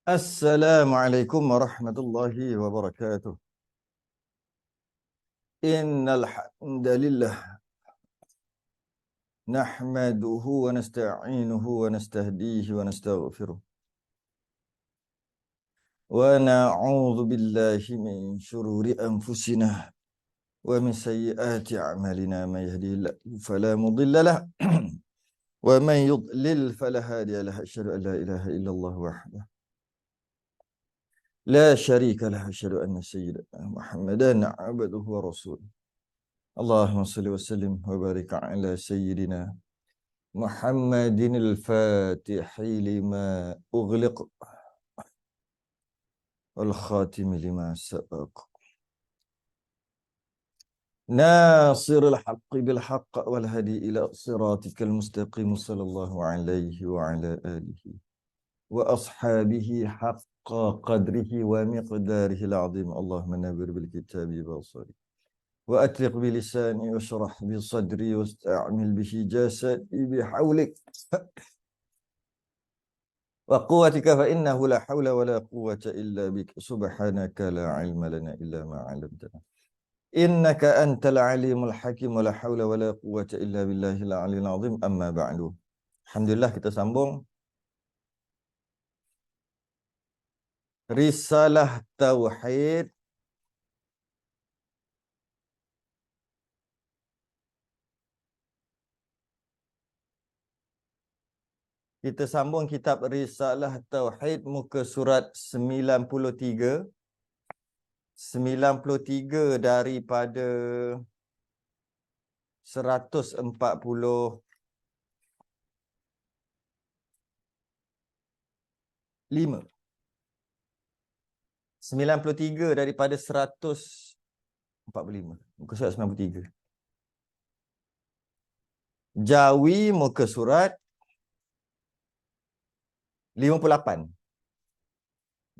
Assalamualaikum warahmatullahi wabarakatuh. Innal hamdalillah nahmaduhu wa nasta'inuhu wa nastahdihi wa nastaghfiruh. Wa na'udzu billahi min shururi anfusina wa min sayyiati a'malina may yahdihillahu fala mudilla lahu wa man yudlil fala hadiya lahu. Asyhadu an la ilaha illallah wahdahu la syarika lahu. Asyhadu anna sayyidana Muhammadan 'abduhu wa rasuluh. Allahumma salli wa sallim wa barik ala sayyidina Muhammadin al-Fatihi lima ughliq wal khatimi lima sabaq. Nasirul haqqi bil haqq wal hadi ila siratikal mustaqim. Sallallahu alaihi wa ala alihi wa ashabihi haqqa qadrihi wa miqdarihi al-azim. Allahumma nabir bil kitabi basari wa atriq bi lisani wa shrah bi sadri wa sta'mil bihi jasadi bihawlik wa quwwatika fa innahu la hawla wa la quwwata illa bik. Subhanaka la ilma lana illa ma 'allamtana innaka antal alimul hakim. Wa la hawla wa la quwwata illa billahil aliyyil azim. Amma ba'du. Alhamdulillah, kita sambung risalah tauhid kita sambung kitab Risalah Tauhid muka surat 93 daripada 145. 93 daripada 145. Muka surat 93. Jawi muka surat 58.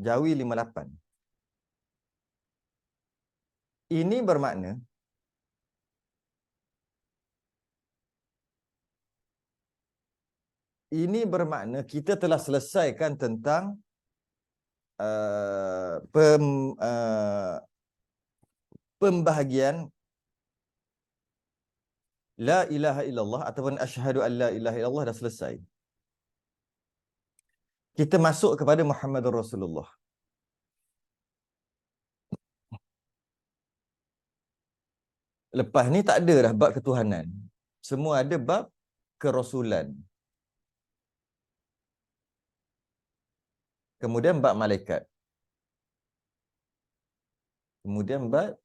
Jawi 58. Ini bermakna kita telah selesaikan tentang pembahagian la ilaha illallah ataupun asyhadu an la ilaha illallah dah selesai. Kita masuk kepada Muhammadur Rasulullah. Lepas ni tak ada dah bab ketuhanan. Semua ada bab kerasulan. Kemudian bab malaikat. Kemudian bab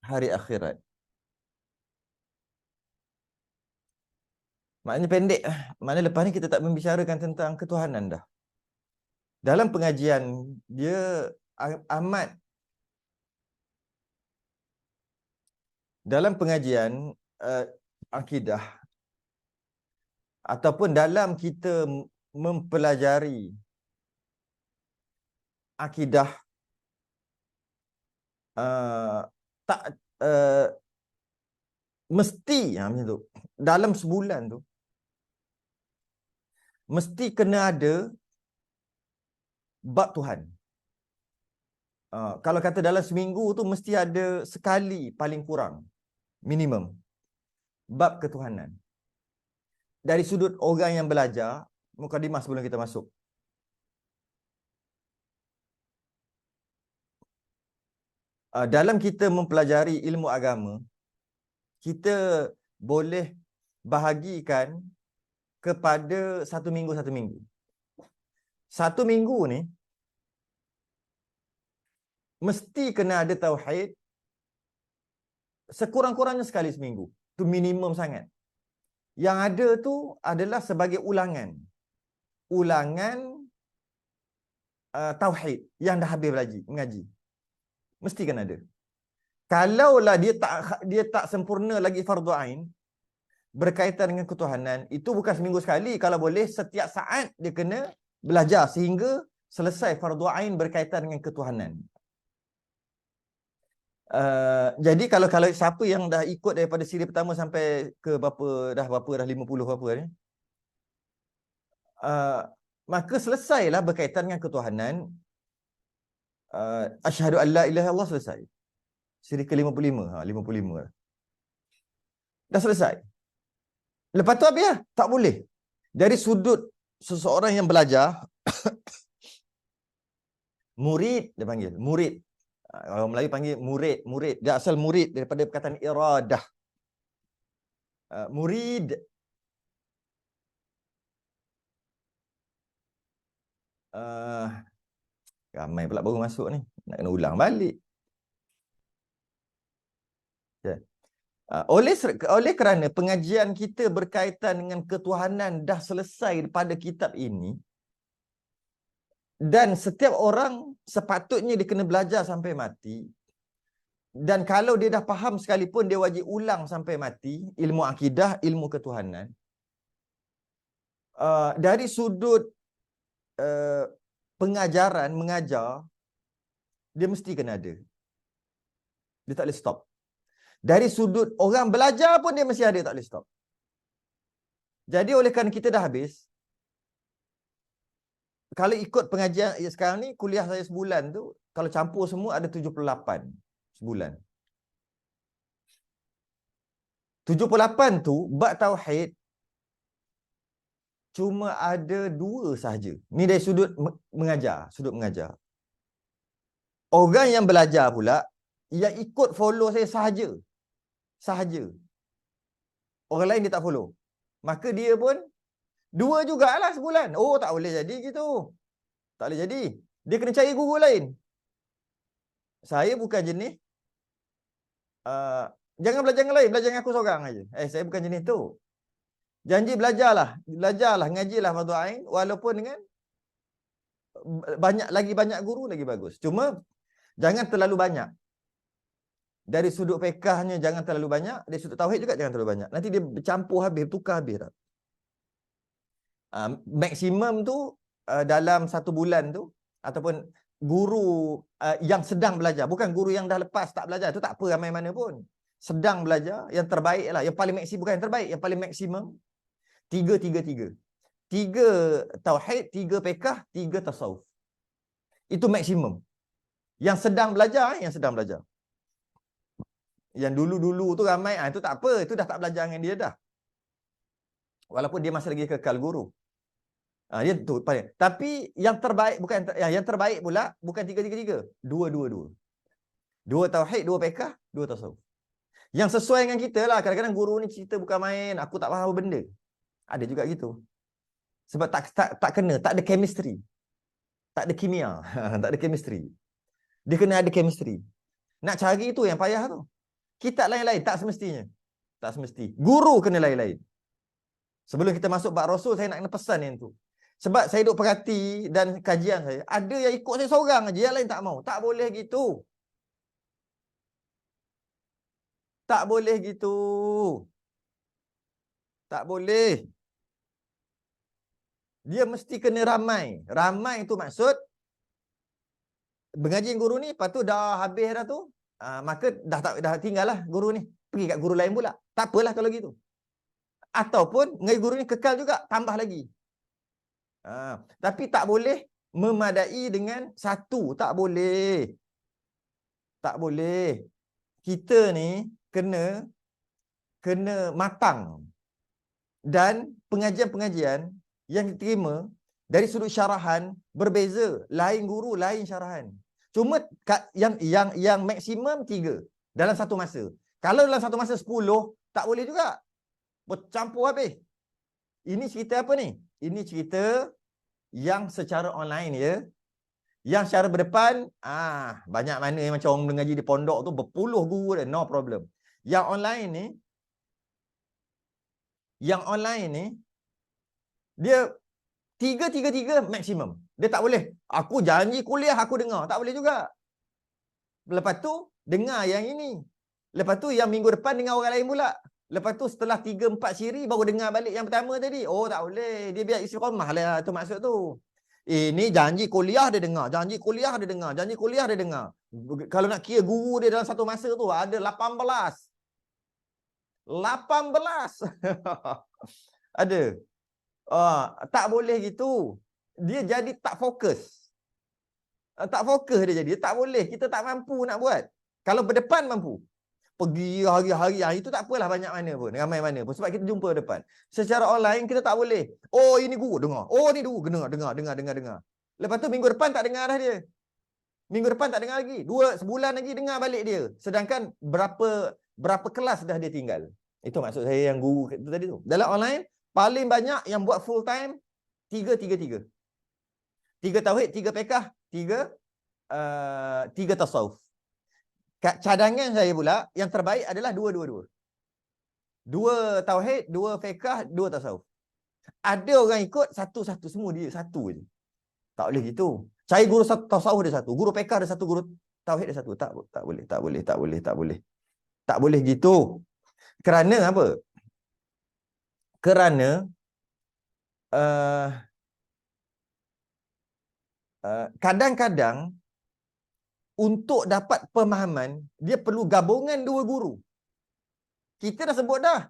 hari akhirat. Maknanya pendek. Maknanya lepas ni kita tak membicarakan tentang ketuhanan dah. Dalam pengajian dia amat, dalam pengajian akidah ataupun dalam kita mempelajari akidah, tak mesti macam tu. Dalam sebulan tu mesti kena ada bab Tuhan. Kalau kata dalam seminggu tu mesti ada sekali paling kurang, minimum, bab ketuhanan. Dari sudut orang yang belajar, mukadimah sebelum kita masuk. Dalam kita mempelajari ilmu agama, kita boleh bahagikan kepada satu minggu. Satu minggu ni mesti kena ada tauhid sekurang-kurangnya sekali seminggu. Itu minimum sangat. Yang ada tu adalah sebagai ulangan tauhid yang dah habis mengaji. Mesti kena ada. Kalaulah dia tak sempurna lagi fardu ain berkaitan dengan ketuhanan, itu bukan seminggu sekali. Kalau boleh setiap saat dia kena belajar sehingga selesai fardu ain berkaitan dengan ketuhanan. Jadi kalau siapa yang dah ikut daripada siri pertama sampai ke berapa dah 50 berapa ni, maka selesailah berkaitan dengan ketuhanan. Asyhadu an la ilaha illallah selesai. Siri ke-55. 55 lah. Dah selesai. Lepas tu habis lah. Tak boleh. Dari sudut seseorang yang belajar, murid dia panggil. Murid. Orang Melayu panggil murid. Murid. Dia asal murid daripada perkataan iradah. Murid. Ramai pula baru masuk ni. Nak kena ulang balik. Okay. Oleh kerana pengajian kita berkaitan dengan ketuhanan dah selesai pada kitab ini, dan setiap orang sepatutnya dia kena belajar sampai mati, dan kalau dia dah faham sekalipun dia wajib ulang sampai mati ilmu akidah, ilmu ketuhanan. Dari sudut pengajaran, mengajar, dia mesti kena ada. Dia tak boleh stop. Dari sudut orang belajar pun dia mesti ada, tak boleh stop. Jadi oleh kerana kita dah habis, kalau ikut pengajian sekarang ni, kuliah saya sebulan tu, kalau campur semua ada 78 sebulan. 78 tu, bab tauhid, cuma ada 2 sahaja. Ni dari sudut mengajar, sudut mengajar. Orang yang belajar pula, yang ikut follow saya sahaja. Sahaja. Orang lain dia tak follow. Maka dia pun 2 jugalah sebulan. Oh, tak boleh jadi gitu. Tak boleh jadi. Dia kena cari guru lain. Saya bukan jenis jangan belajar dengan lain, belajar dengan aku seorang aja. Saya bukan jenis tu. Janji belajarlah, ngajilah fardu ain walaupun dengan banyak guru lagi bagus. Cuma jangan terlalu banyak. Dari sudut fiqahnya jangan terlalu banyak, dari sudut tauhid juga jangan terlalu banyak. Nanti dia bercampur habis, tukar habis tak. Maksimum tu dalam 1 bulan tu, ataupun guru yang sedang belajar, bukan guru yang dah lepas tak belajar, tu tak apa ramai mana pun. Sedang belajar, yang terbaik lah, yang paling maksimum, bukan yang terbaik, yang paling maksimum 3 tauhid, 3 fiqh, 3 tasawuf. Itu maksimum. Yang sedang belajar, Yang dulu-dulu tu ramai, itu tak apa, itu dah tak belajar dengan dia dah. Walaupun dia masih lagi kekal guru. Dia tu. Tapi yang terbaik bukan yang terbaik pula bukan 3 2 tauhid, 2 fiqh, 2 tasawuf. Yang sesuai dengan kita lah. Kadang-kadang guru ni cerita bukan main, aku tak faham benda. Ada juga gitu. Sebab tak kena, tak ada chemistry. Tak ada kimia, tak ada chemistry. Dia kena ada chemistry. Nak cari tu yang payah tu. Kitab lain-lain tak semestinya. Tak semesti. Guru kena lain-lain. Sebelum kita masuk bab Rasul, saya nak kena pesan yang tu. Sebab saya duk perhati dan kajian saya, ada yang ikut saya seorang aja, yang lain tak mau. Tak boleh gitu. Tak boleh gitu. Tak boleh. Dia mesti kena ramai. Ramai itu maksud mengaji guru ni, lepas tu dah habis dah tu, maka dah tinggal lah guru ni. Pergi kat guru lain pula. Tak apalah kalau gitu. Ataupun mengaji guru ni kekal juga, tambah lagi. Tapi tak boleh memadai dengan 1. Tak boleh. Tak boleh. Kita ni kena matang. Dan pengajian-pengajian yang diterima dari sudut syarahan berbeza. Lain guru, lain syarahan. Cuma yang maksimum 3 dalam satu masa. Kalau dalam satu masa 10, tak boleh juga. Bercampur habis. Ini cerita apa ni? Ini cerita yang secara online ya. Yang secara berdepan, banyak mana yang macam orang mengaji di pondok tu berpuluh guru dah, no problem. Yang online ni dia 3 maksimum. Dia tak boleh. Aku janji kuliah aku dengar, tak boleh juga. Lepas tu dengar yang ini. Lepas tu yang minggu depan dengar orang lain pula. Lepas tu setelah 3-4 siri baru dengar balik yang pertama tadi. Oh tak boleh. Dia biar istiqamah lah tu maksud tu. Ini janji kuliah dia dengar, janji kuliah dia dengar, janji kuliah dia dengar. Kalau nak kira guru dia dalam satu masa tu ada 18. 18. Ada. Tak boleh gitu. dia jadi tak fokus. Tak fokus dia jadi. Tak boleh. Kita tak mampu nak buat. Kalau berdepan mampu. Pergi hari-hari, hari itu tak apalah banyak mana pun. Ramai mana pun. Sebab kita jumpa depan. Secara online kita tak boleh. Oh ini guru dengar. Oh ni guru dengar. Lepas tu minggu depan tak dengar dah dia. Minggu depan tak dengar lagi. Sebulan lagi dengar balik dia. Sedangkan berapa kelas dah dia tinggal. Itu maksud saya yang guru itu tadi tu. Dalam online, paling banyak yang buat full time, 3 tauhid, 3 fiqh, 3 tasawuf. Cadangan saya pula, yang terbaik adalah 2 tauhid, 2 fiqh, 2 tasawuf. Ada orang ikut satu-satu, semua dia satu je. Tak boleh gitu. Cari guru tasawuf ada satu, guru fiqh ada satu, guru tauhid ada satu. Tak boleh. Tak boleh gitu. Kerana apa? Kerana kadang-kadang untuk dapat pemahaman, dia perlu gabungan 2 guru. Kita dah sebut dah.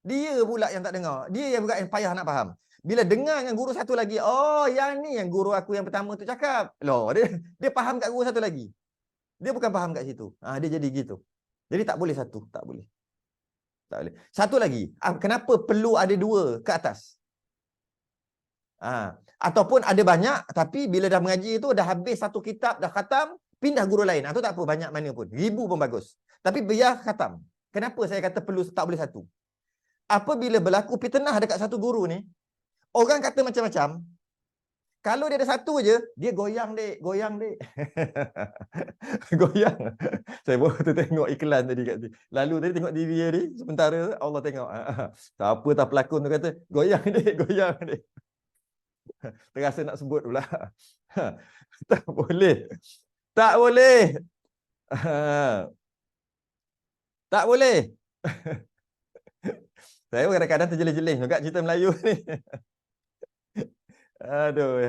Dia pula yang tak dengar. Dia yang pula yang payah nak faham. Bila dengar dengan guru satu lagi, oh yang ni yang guru aku yang pertama tu cakap. Loh, dia faham kat guru satu lagi. Dia bukan faham kat situ. Dia jadi gitu. Jadi tak boleh satu. Tak boleh. Satu lagi. Kenapa perlu ada 2 ke atas? Ataupun ada banyak, tapi bila dah mengaji tu, dah habis satu kitab, dah khatam, pindah guru lain. Tu tak apa, banyak mana pun. 1000 pun bagus. Tapi biar khatam. Kenapa saya kata perlu tak boleh satu? Apabila berlaku fitnah dekat satu guru ni, orang kata macam-macam. Kalau dia ada satu je, dia goyang dek. Goyang. Saya baru tengok iklan tadi kat sini. Lalu tadi tengok TV ni, sementara Allah tengok. Siapa tak pelakon tu kata, goyang dek. Terasa nak sebut pula. Tak boleh. Tak boleh. Tak boleh. Saya kadang-kadang terjeling-jeling juga cerita Melayu ni. Aduh.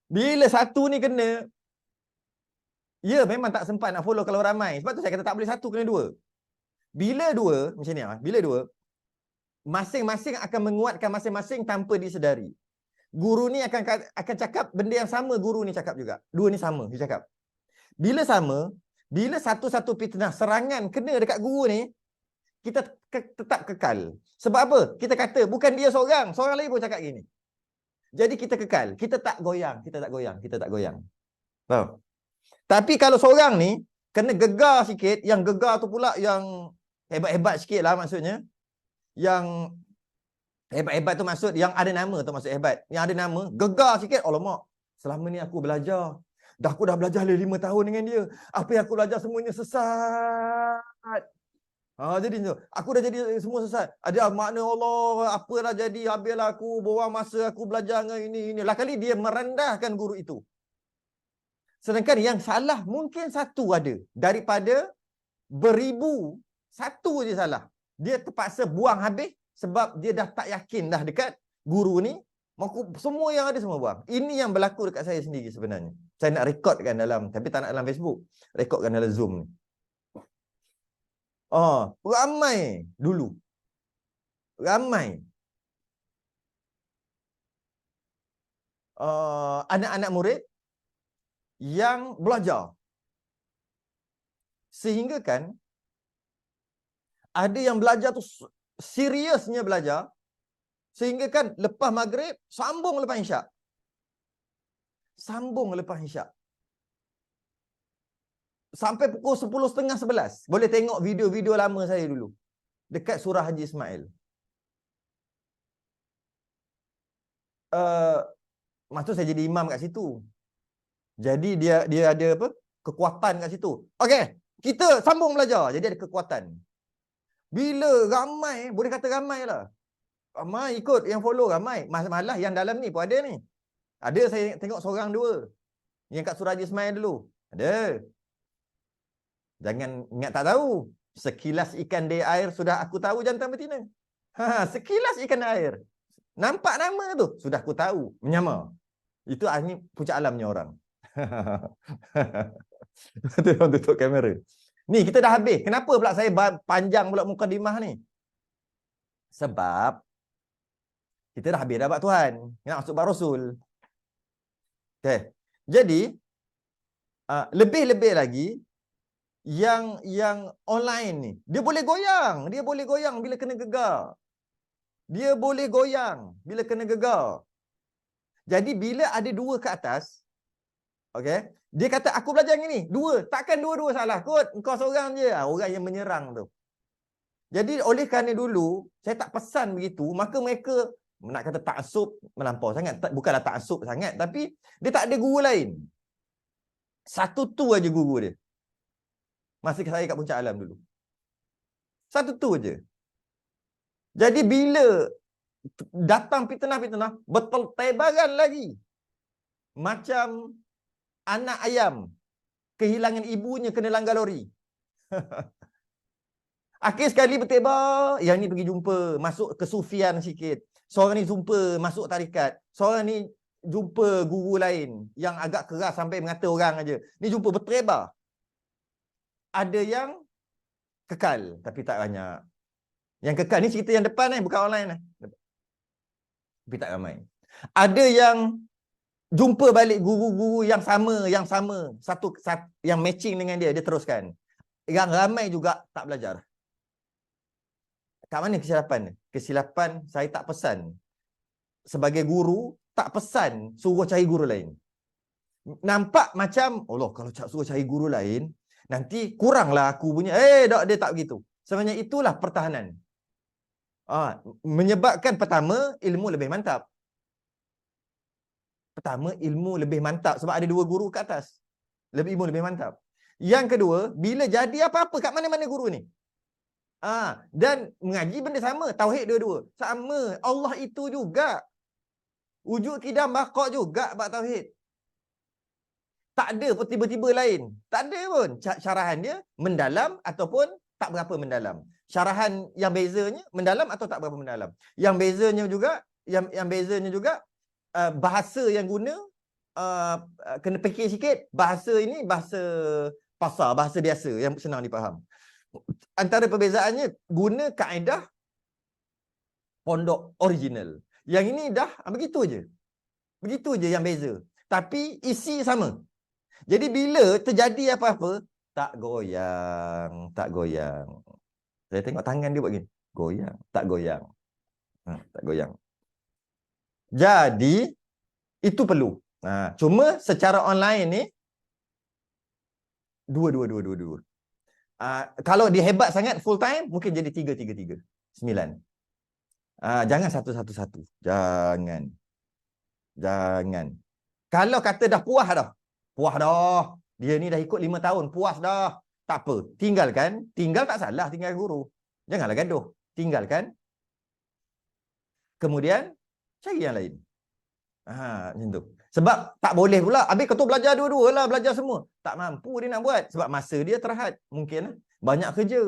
Bila satu ni kena, ya memang tak sempat nak follow kalau ramai. Sebab tu saya kata tak boleh satu, kena 2. Bila 2, macam ni bila 2, masing-masing akan menguatkan masing-masing tanpa disedari. Guru ni akan cakap benda yang sama guru ni cakap juga. 2 ni sama dia cakap. Bila sama, bila satu-satu fitnah serangan kena dekat guru ni, kita tetap kekal. Sebab apa? Kita kata bukan dia seorang lagi pun cakap gini. Jadi kita kekal. Kita tak goyang. Tahu? Tapi kalau seorang ni kena gegar sikit, yang gegar tu pula yang hebat-hebat sikit lah maksudnya. Yang hebat-hebat tu maksud yang ada nama tu maksud hebat. Yang ada nama, gegar sikit. Alamak, selama ni aku belajar. Aku dah belajar 5 tahun dengan dia. Apa yang aku belajar semuanya sesat. Jadi aku dah jadi semua sesat. Ada makna Allah, apalah jadi, habislah aku buang masa aku belajar dengan ini. Lah kali dia merendahkan guru itu. Sedangkan yang salah mungkin satu ada. Daripada beribu, satu je salah. Dia terpaksa buang habis sebab dia dah tak yakin dah dekat guru ni. Semua yang ada semua buang. Ini yang berlaku dekat saya sendiri sebenarnya. Saya nak rekodkan tapi tak nak dalam Facebook. Rekodkan dalam Zoom ni. Ramai dulu. Ramai. Anak-anak murid yang belajar. Sehingga kan ada yang belajar tu seriusnya belajar. Sehingga kan lepas maghrib sambung lepas isyak. Sampai pukul 10.30, 11. Boleh tengok video-video lama saya dulu. Dekat surah Haji Ismail. Maksud saya jadi imam kat situ. Jadi dia ada apa? Kekuatan kat situ. Okey, kita sambung belajar. Jadi ada kekuatan. Bila ramai, boleh kata ramai lah. Ramai ikut, yang follow ramai. Malah yang dalam ni pun ada ni. Ada saya tengok seorang 2. Yang kat surah Haji Ismail dulu. Ada. Jangan ingat tak tahu. Sekilas ikan di air sudah aku tahu jantan betina. Sekilas ikan di air. Nampak nama tu, sudah aku tahu. Menyamar. Itu ni puncak alamnya orang. Tutup kamera. Ni kita dah habis. Kenapa pula saya panjang pula mukadimah ni? Sebab Kita dah habis dah bab Tuhan. Nak masuk bab Rasul. Okay. Jadi, lebih-lebih lagi, yang online ni, dia boleh goyang. Dia boleh goyang bila kena gegar. Dia boleh goyang bila kena gegar. Jadi, bila ada dua ke atas, okay, dia kata, aku belajar yang ni. Dua. Takkan dua-dua salah kot. Engkau seorang je. Orang yang menyerang tu. Jadi oleh kerana dulu saya tak pesan begitu, maka mereka nak kata taksub melampau sangat. Bukanlah taksub sangat, tapi dia tak ada guru lain. Satu tu aja guru dia. Masa saya kat Puncak Alam dulu. Satu tu aja. Jadi bila datang fitnah-fitnah, bertebaran lagi. Macam anak ayam kehilangan ibunya kena langgar lori. Akhir sekali bertebar, yang ni pergi jumpa, masuk kesufian sikit. Seorang ni jumpa masuk tarikat. Seorang ni jumpa guru lain yang agak keras sampai mengata orang aja. Ni jumpa bertebar. Ada yang kekal, tapi tak banyak. Yang kekal ni cerita yang depan bukan online . Tapi tak ramai. Ada yang jumpa balik guru-guru yang sama. Satu yang matching dengan dia teruskan. Yang ramai juga tak belajar. Kat mana kesilapan? Kesilapan saya tak pesan. Sebagai guru, tak pesan suruh cari guru lain. Nampak macam, Allah, kalau suruh cari guru lain, nanti kuranglah aku punya. Dia tak begitu. Sebenarnya itulah pertahanan. Menyebabkan pertama, ilmu lebih mantap. Pertama, ilmu lebih mantap sebab ada dua guru kat atas. Ilmu lebih mantap. Yang kedua, bila jadi apa-apa kat mana-mana guru ni. Dan mengaji benda sama, tauhid dua-dua. Sama, Allah itu juga. Wujud kidam bakok juga bab tauhid. Tak ada pun tiba-tiba lain. Tak ada pun. Syarahan dia mendalam ataupun tak berapa mendalam. Syarahan yang bezanya mendalam atau tak berapa mendalam. Yang bezanya juga, yang bezanya juga bahasa yang guna kena fikir sikit. Bahasa ini bahasa pasar, bahasa biasa yang senang dipaham. Antara perbezaannya guna kaedah pondok original. Yang ini dah begitu je. Begitu je yang beza. Tapi isi sama. Jadi bila terjadi apa-apa, tak goyang, tak goyang. Saya tengok tangan dia buat gini. Goyang, tak goyang. Tak goyang. Jadi itu perlu. Cuma secara online ni dua. Kalau dia hebat sangat full time, mungkin jadi 3-3-3. 9. Jangan 1-1-1. Jangan. Kalau kata dah puas dah. Puas dah. Dia ni dah ikut 5 tahun. Puas dah. Tak apa. Tinggalkan. Tinggal tak salah. Tinggal guru. Janganlah gaduh. Tinggalkan. Kemudian, cari yang lain. Macam tu. Sebab tak boleh pula. Habis kau tu belajar dua-dua lah. Belajar semua. Tak mampu dia nak buat. Sebab masa dia terhad. Mungkin banyak kerja.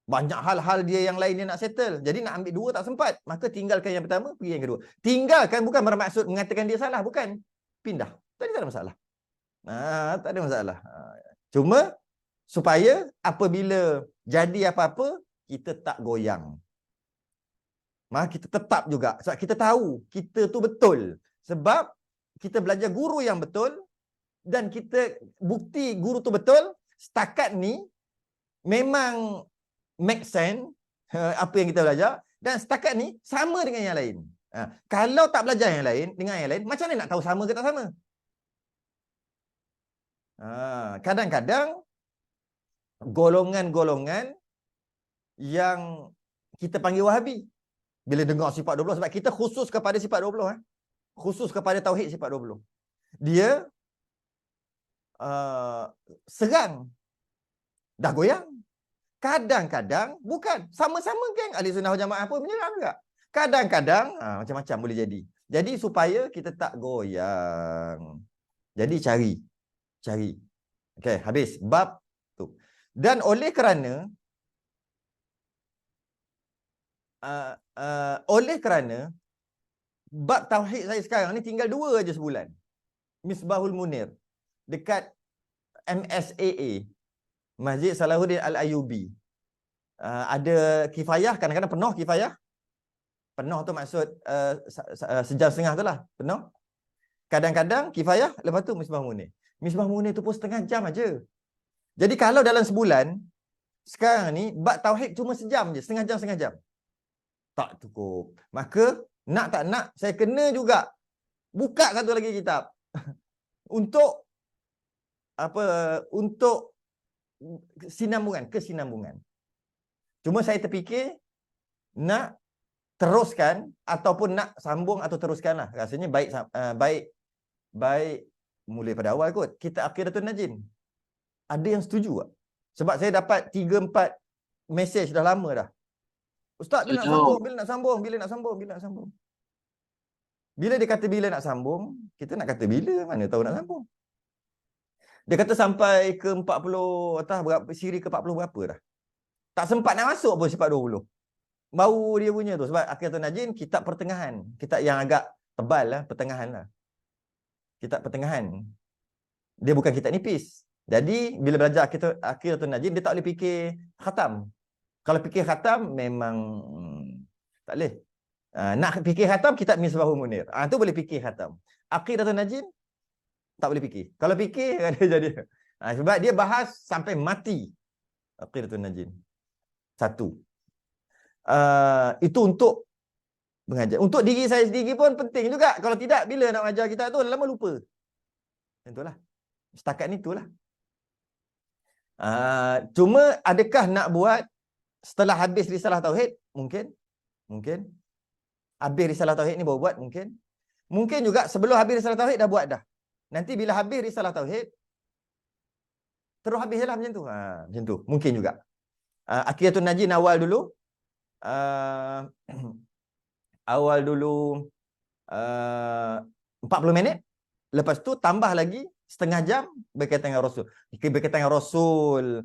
Banyak hal-hal dia yang lain dia nak settle. Jadi nak ambil dua tak sempat. Maka tinggalkan yang pertama, pergi yang kedua. Tinggalkan bukan bermaksud mengatakan dia salah. Bukan. Pindah. Tadi tak ada masalah. Tak ada masalah. Cuma supaya apabila jadi apa-apa, kita tak goyang. Kita tetap juga. Sebab kita tahu kita tu betul. Sebab kita belajar guru yang betul dan kita bukti guru tu betul. Setakat ni memang make sense apa yang kita belajar dan setakat ni sama dengan yang lain. Kalau tak belajar yang lain dengan yang lain, macam mana nak tahu sama ke tak sama? Kadang-kadang golongan-golongan yang kita panggil Wahabi bila dengar sifat 20, sebab kita khusus kepada sifat 20, khusus kepada tauhid sifat 20. Dia serang, dah goyang. Kadang-kadang bukan, sama-sama geng ahli sunnah wal jamaah pun menyerang juga. Kadang-kadang macam-macam boleh jadi. Jadi supaya kita tak goyang. Jadi cari. Okey, habis bab tu. Dan oleh kerana bab tauhid saya sekarang ni tinggal 2 aja sebulan. Misbahul Munir dekat MSAA, Masjid Salahuddin Al-Ayyubi. Ada kifayah, kadang-kadang penuh kifayah. Penuh tu maksud sejam setengah tu lah. Penuh. Kadang-kadang kifayah, lepas tu Misbah Munir. Misbah Munir tu pun setengah jam aja. Jadi kalau dalam sebulan, sekarang ni, bab tauhid cuma sejam je. Setengah jam. Tak cukup. Maka, nak tak nak, saya kena juga buka satu lagi kitab. Untuk kesinambungan. Cuma saya terfikir, nak teruskan, ataupun nak sambung atau teruskan lah. Rasanya baik mulai pada awal kot. Kita Aqidatul Najin. Ada yang setuju tak? Sebab saya dapat 3-4 mesej dah lama dah. Ustaz, bila nak sambung? Bila nak sambung? Bila nak sambung? Bila nak sambung? Bila dia kata bila nak sambung, kita nak kata bila, mana tahu nak sambung. Dia kata sampai ke 40, entah berapa, siri ke 40 berapa dah. Tak sempat nak masuk pun sifat 20. Baru dia punya tu. Sebab Aqidatul Najin, kitab pertengahan. Kitab yang agak tebal lah, pertengahan lah. Kitab pertengahan. Dia bukan kitab nipis. Jadi, bila belajar Aqidatul Najin, dia tak boleh fikir khatam. Kalau fikir khatam, memang tak boleh. Nak fikir khatam, kitab Misbahul Munir. Tu boleh fikir khatam. Aqidatul Najin, tak boleh fikir. Kalau fikir, dia jadi. Sebab dia bahas sampai mati. Aqidatul Najin. Satu. Itu untuk mengajar. Untuk diri saya sendiri pun penting juga. Kalau tidak, bila nak mengajar kita tu, lama lupa. Itulah. Setakat ni itulah. Cuma adakah nak buat setelah habis risalah tauhid? Mungkin. Habis risalah tauhid ni baru buat? Mungkin juga sebelum habis risalah tauhid dah buat dah. Nanti bila habis risalah tauhid, terus habis lah macam tu. Macam tu. Mungkin juga. Aqidatul Najin awal dulu 40 minit. Lepas tu tambah lagi setengah jam berkaitan dengan Rasul. Berkaitan dengan Rasul,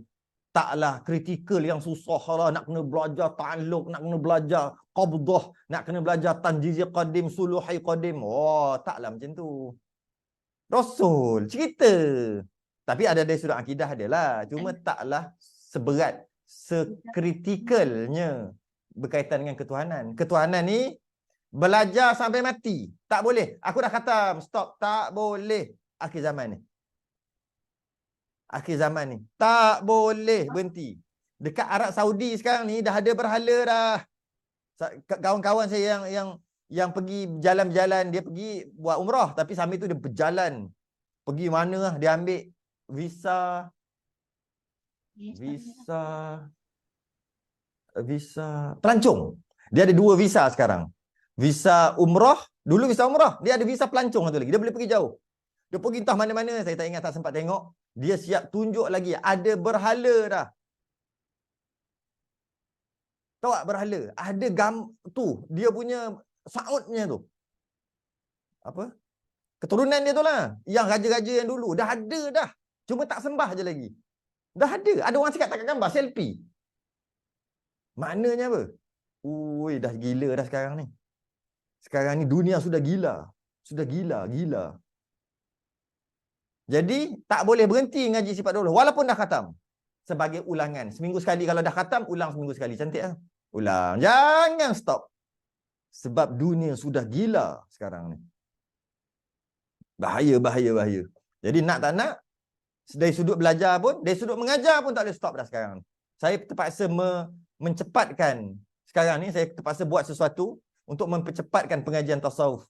taklah kritikal yang susah lah. Nak kena belajar ta'alluq, nak kena belajar qabdah, nak kena belajar tanjizi qadim, suluhi qadim. Taklah macam tu. Rasul cerita. Tapi ada dari sudut akidah dia lah. Cuma taklah seberat, sekritikalnya berkaitan dengan ketuhanan. Ketuhanan ni belajar sampai mati. Tak boleh. Aku dah khatam. Stop. Tak boleh. Akhir zaman ni. Akhir zaman ni. Tak boleh berhenti. Dekat Arab Saudi sekarang ni dah ada berhala dah. Kawan-kawan saya yang pergi jalan-jalan, dia pergi buat umrah. Tapi sambil tu dia berjalan. Pergi mana lah. Dia ambil visa pelancong. Dia ada 2 visa sekarang. Visa umrah. Dulu visa umrah. Dia ada visa pelancong satu lagi. Dia boleh pergi jauh. Dia pergi entah mana-mana. Saya tak ingat, tak sempat tengok. Dia siap tunjuk lagi. Ada berhala dah. Tahu tak berhala? Ada tu. Dia punya sautnya tu. Apa? Keturunan dia tu lah. Yang raja-raja yang dulu. Dah ada dah. Cuma tak sembah je lagi. Dah ada. Ada orang cakap tak gambar. Selfie. Maknanya apa? Ui, dah gila dah sekarang ni. Sekarang ni dunia sudah gila. Sudah gila. Jadi, tak boleh berhenti ngaji sifat 20. Walaupun dah khatam. Sebagai ulangan. Seminggu sekali. Kalau dah khatam, ulang seminggu sekali. Cantik lah. Ulang. Jangan stop. Sebab dunia sudah gila sekarang ni. Bahaya. Jadi, nak tak nak, dari sudut belajar pun, dari sudut mengajar pun tak boleh stop dah sekarang ni. Saya terpaksa mencepatkan. Sekarang ni, saya terpaksa buat sesuatu untuk mempercepatkan pengajian tasawuf.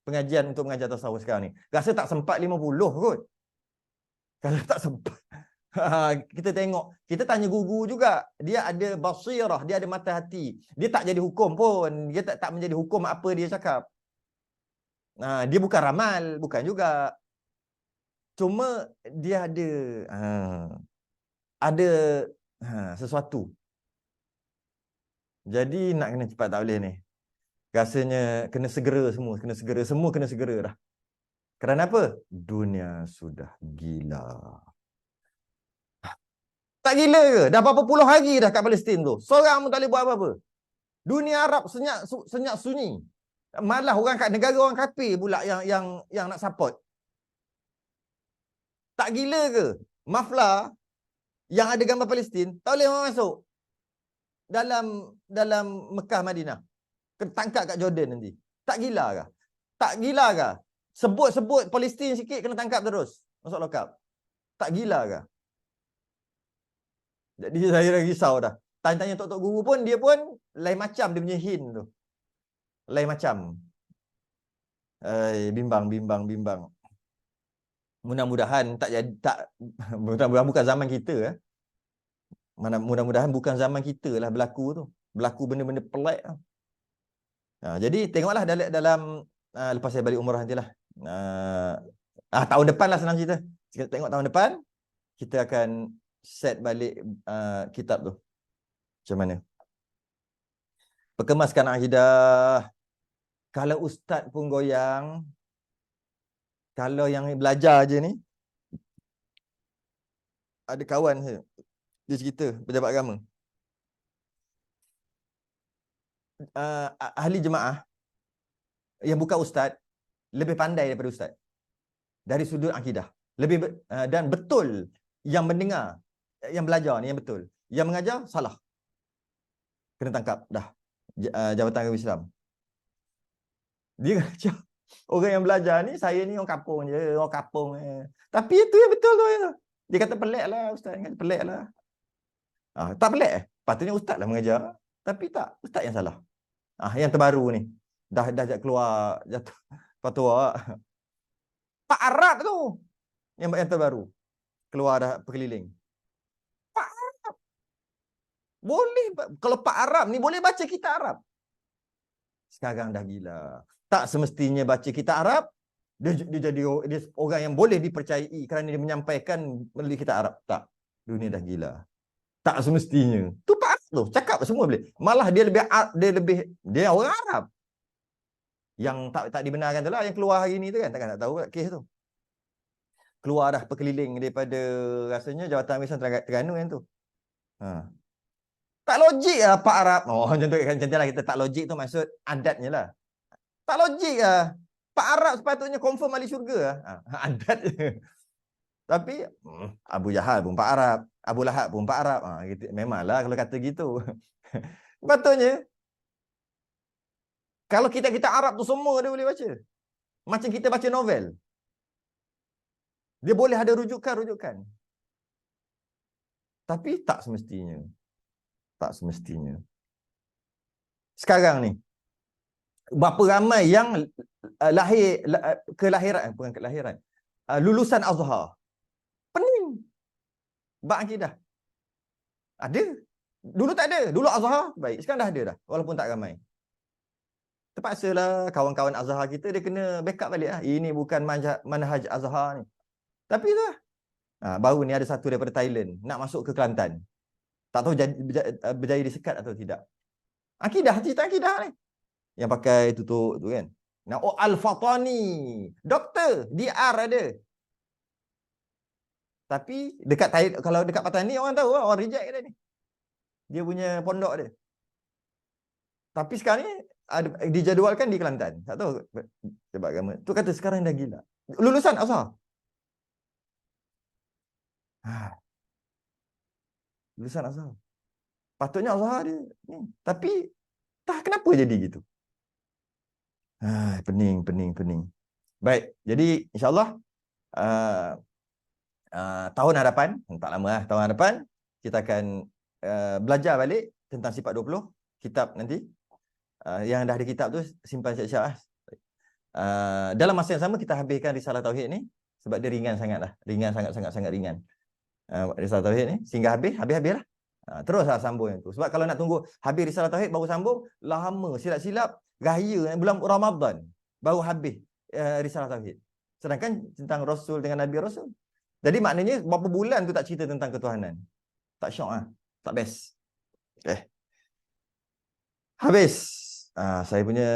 Pengajian untuk mengajar tasawuf sekarang ni. Rasa tak sempat 50 kot. Kalau tak sempat. Kita tengok. Kita tanya guru juga. Dia ada basirah. Dia ada mata hati. Dia tak jadi hukum pun. Dia tak menjadi hukum apa dia cakap. Dia bukan ramal. Bukan juga. Cuma dia ada sesuatu. Jadi nak kena cepat tak boleh ni. Rasanya kena segera semua. Semua kena segera dah. Kerana apa? Dunia sudah gila. Tak gila ke? Dah berapa puluh hari dah kat Palestin tu. Seorang pun tak boleh buat apa-apa. Dunia Arab senyap sunyi. Malah orang kat negara orang kafir pula yang nak support. Tak gila ke? Mafla yang ada gambar Palestin tak boleh orang masuk dalam Mekah Madinah. Kena tangkap kat Jordan nanti. Tak gila ke? Tak gila ke? Sebut-sebut Palestin sikit kena tangkap terus. Masuk lokap. Tak gila ke? Jadi saya dah risau dah. Tanya-tanya tok-tok guru pun, dia pun lain macam dia punya hint tu. Lain macam. Bimbang. Mudah-mudahan tak jadi, tak mudah-mudahan bukan zaman kita Mudah-mudahan bukan zaman kita lah berlaku tu. Berlaku benda-benda pelik. Jadi tengoklah dalam lepas saya balik umrah nantilah. Tahun depan lah senang cerita. Kita tengok tahun depan kita akan set balik kitab tu. Macam mana? Perkemaskan akidah. Kalau ustaz pun goyang, kalau yang belajar je ni, ada kawan saya, dia cerita pejabat agama. Ahli jemaah yang bukan ustaz lebih pandai daripada ustaz dari sudut akidah. Lebih dan betul yang mendengar, yang belajar ni yang betul. Yang mengajar salah. Kena tangkap dah. Jabatan Agama Islam. Dia kata orang yang belajar ni, saya ni orang kampung je, orang kampung. Tapi itu yang betul tu. Dia kata pelik lah ustaz, kata pelik lah. Tak pelik patutnya ustaz lah mengajar. Tapi tak, ustaz yang salah. Yang terbaru ni. Dah keluar jatuh fatwa. Pak Arab tu yang terbaru. Keluar dah berkeliling. Pak Arab. Boleh, kalau Pak Arab ni boleh baca kitab Arab. Sekarang dah gila. Tak semestinya baca kitab Arab, dia jadi dia orang yang boleh dipercayai kerana dia menyampaikan melalui kitab Arab. Tak. Dunia dah gila. Tak semestinya. Tu Pak Arab tu, cakap semua boleh. Malah dia orang Arab. Yang tak dibenarkan tu lah yang keluar hari ni tu kan. Takkan tak tahu kes tu. Keluar dah berkeliling daripada rasanya Jabatan Agama Islam Terengganu kan tu. Tak logik lah Pak Arab. Macam tu lah kita tak logik tu maksud adatnya lah. Tak logik lah. Pak Arab sepatutnya confirm ahli syurga lah. Adat je. Tapi Abu Jahal pun Pak Arab. Abu Lahab pun Pak Arab. Gitu. Memanglah kalau kata gitu. Patutnya. Kalau kita Arab tu semua dia boleh baca. Macam kita baca novel. Dia boleh ada rujukan. Tapi tak semestinya. Tak semestinya. Sekarang ni, berapa ramai yang kelahiran, lulusan Azhar. Pening. Bab akidah. Ada. Dulu tak ada. Dulu Azhar baik. Sekarang dah ada dah. Walaupun tak ramai. Terpaksalah kawan-kawan Azhar kita dia kena backup balik lah. Ini bukan manhaj Azhar ni. Tapi tu lah. Baru ni ada satu daripada Thailand nak masuk ke Kelantan. Tak tahu berjaya disekat atau tidak. Akidah, cerita akidah ni. Yang pakai tutup tu kan. Al-Fatani. Doktor. DR ada. Tapi kalau dekat Patani orang tahu orang reject dia ni. Dia punya pondok dia. Tapi sekarang ni dijadualkan di Kelantan. Tak tahu sebab agama. Tu kata sekarang dah gila. Lulusan Azhar. Lulusan Azhar. Patutnya Azhar dia ni. Tapi kenapa jadi gitu? Pening. Baik. Jadi insya-Allah tahun hadapan, tak lama lah, tahun hadapan kita akan belajar balik tentang sifat 20 kitab nanti. Yang dah ada kitab tu simpan siap-siap lah. Dalam masa yang sama kita habiskan risalah tauhid ni sebab dia ringan sangatlah, sangat ringan. Risalah tauhid ni sehingga habislah. Teruslah sambung yang tu. Sebab kalau nak tunggu habis risalah tauhid baru sambung, lama silap-silap raya bulan Ramadan baru habis risalah tauhid. Sedangkan tentang Rasul dengan Nabi Rasul. Jadi maknanya berapa bulan tu tak cerita tentang ketuhanan. Tak syok ah. Tak best. Habis. Saya punya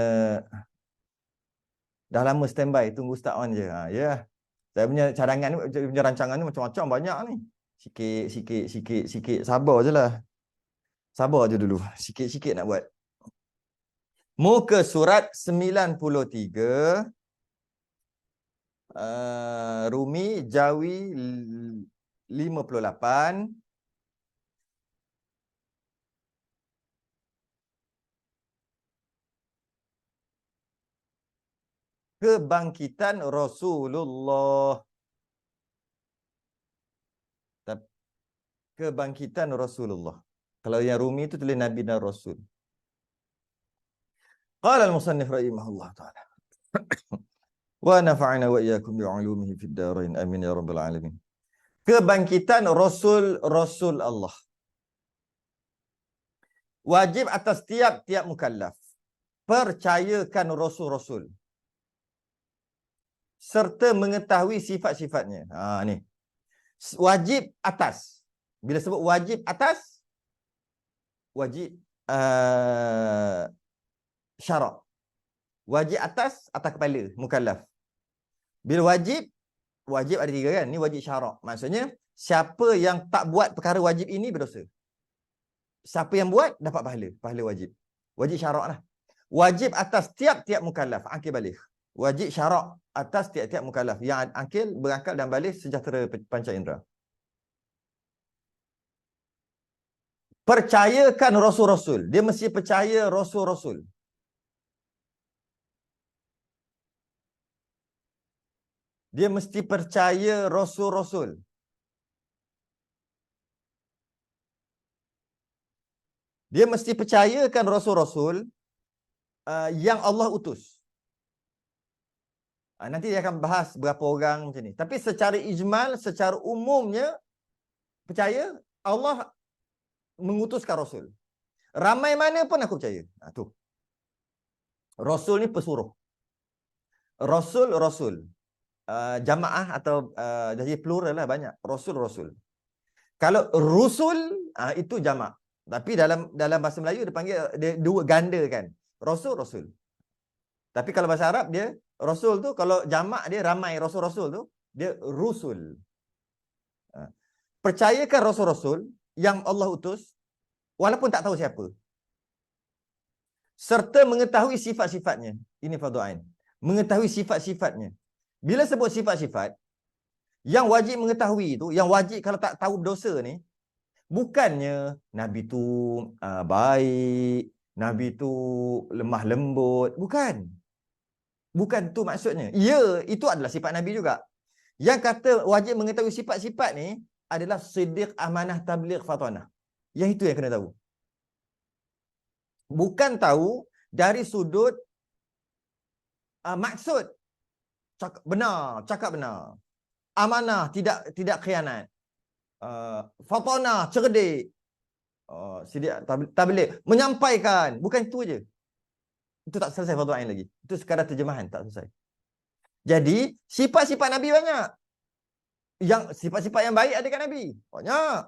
dah lama standby tunggu Ustaz on je. Ya. Saya punya cadangan ni, punya rancangan ni macam-macam banyak ni. Sikit. Sabar je lah. Sabar je dulu. Sikit-sikit nak buat. Muka surat 93. Rumi Jawi 58. kebangkitan Rasulullah. Kebangkitan Rasulullah. Kalau yang Rumi itu tulis Nabi dan Rasul. Qala al-musannif rahimahullah ta'ala. Wa nafa'ana wa iyyakum bi'ulumihi fid dharain. Amin ya rabbal alamin. Kebangkitan Rasul Allah. Wajib atas tiap-tiap mukallaf. Percayakan Rasul-Rasul. Serta mengetahui sifat-sifatnya. Ni. Wajib atas. Bila sebut wajib atas, wajib syarak. Wajib atas kepala mukallaf. Bila wajib ada 3 kan? Ni wajib syarak. Maksudnya siapa yang tak buat perkara wajib ini berdosa. Siapa yang buat dapat pahala wajib. Wajib syarak lah. Wajib atas tiap-tiap mukallaf akil baligh. Wajib syarak atas tiap-tiap mukallaf yang akil, berakal dan baligh sejahtera panca indera. Percayakan Rasul-Rasul. Dia mesti percaya Rasul-Rasul. Dia mesti percaya Rasul-Rasul. Dia mesti percayakan Rasul-Rasul yang Allah utus. Nanti dia akan bahas berapa orang macam ni. Tapi secara ijmal, secara umumnya, percaya Allah mengutuskan Rasul. Ramai mana pun aku percaya. Tu. Rasul ni pesuruh. Rasul. Jamaah atau jadi plural lah banyak. Rasul. Kalau rusul, itu jamak. Tapi dalam bahasa Melayu dia panggil dia 2 ganda kan. Rasul. Tapi kalau bahasa Arab dia Rasul tu, kalau jamak dia ramai Rasul tu, dia rusul. Percayakan Rasul-Rasul yang Allah utus, walaupun tak tahu siapa. Serta mengetahui sifat-sifatnya. Ini fardu ain. Mengetahui sifat-sifatnya. Bila sebut sifat-sifat, yang wajib mengetahui itu, yang wajib kalau tak tahu berdosa ni, bukannya Nabi tu baik, Nabi tu lemah lembut. Bukan tu maksudnya. Ya, itu adalah sifat Nabi juga. Yang kata wajib mengetahui sifat-sifat ni adalah siddiq, amanah, tabligh, fatanah. Yang itu yang kena tahu. Bukan tahu dari sudut maksud. Cakap benar. Amanah, tidak khianat. Fatanah, cerdik. Siddiq, tabligh, menyampaikan. Bukan itu aja. Itu tak selesai fardu ain lagi. Itu sekadar terjemahan, tak selesai. Jadi, sifat-sifat Nabi banyak. Yang sifat-sifat yang baik ada kat Nabi. Banyak.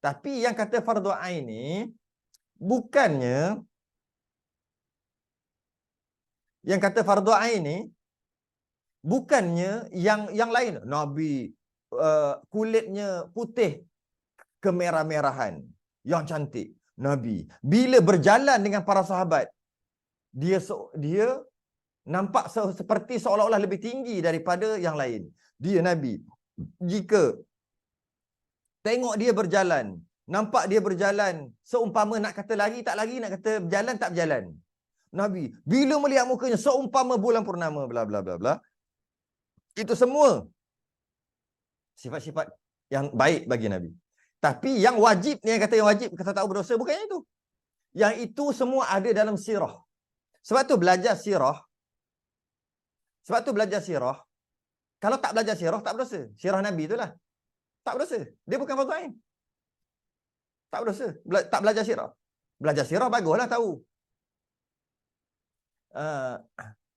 Tapi yang kata fardu ain ni, bukannya yang kata fardu ain ni, bukannya yang lain. Nabi kulitnya putih kemerah-merahan. Yang cantik. Nabi. Bila berjalan dengan para sahabat, dia nampak seperti seolah-olah lebih tinggi daripada yang lain. Dia Nabi. Jika tengok dia berjalan, nampak dia berjalan seumpama nak kata lari tak lari, nak kata berjalan tak berjalan. Nabi, bila melihat mukanya seumpama bulan purnama, bla bla bla bla. Itu semua sifat-sifat yang baik bagi Nabi. Tapi yang wajib ni, yang kata yang wajib kata tahu berdosa, bukannya itu. Yang itu semua ada dalam sirah. Sebab tu belajar sirah. Kalau tak belajar sirah, tak berdosa. Sirah Nabi itulah. Tak berdosa. Dia bukan fardu ain. Tak berdosa. Tak belajar sirah. Belajar sirah baguslah tahu.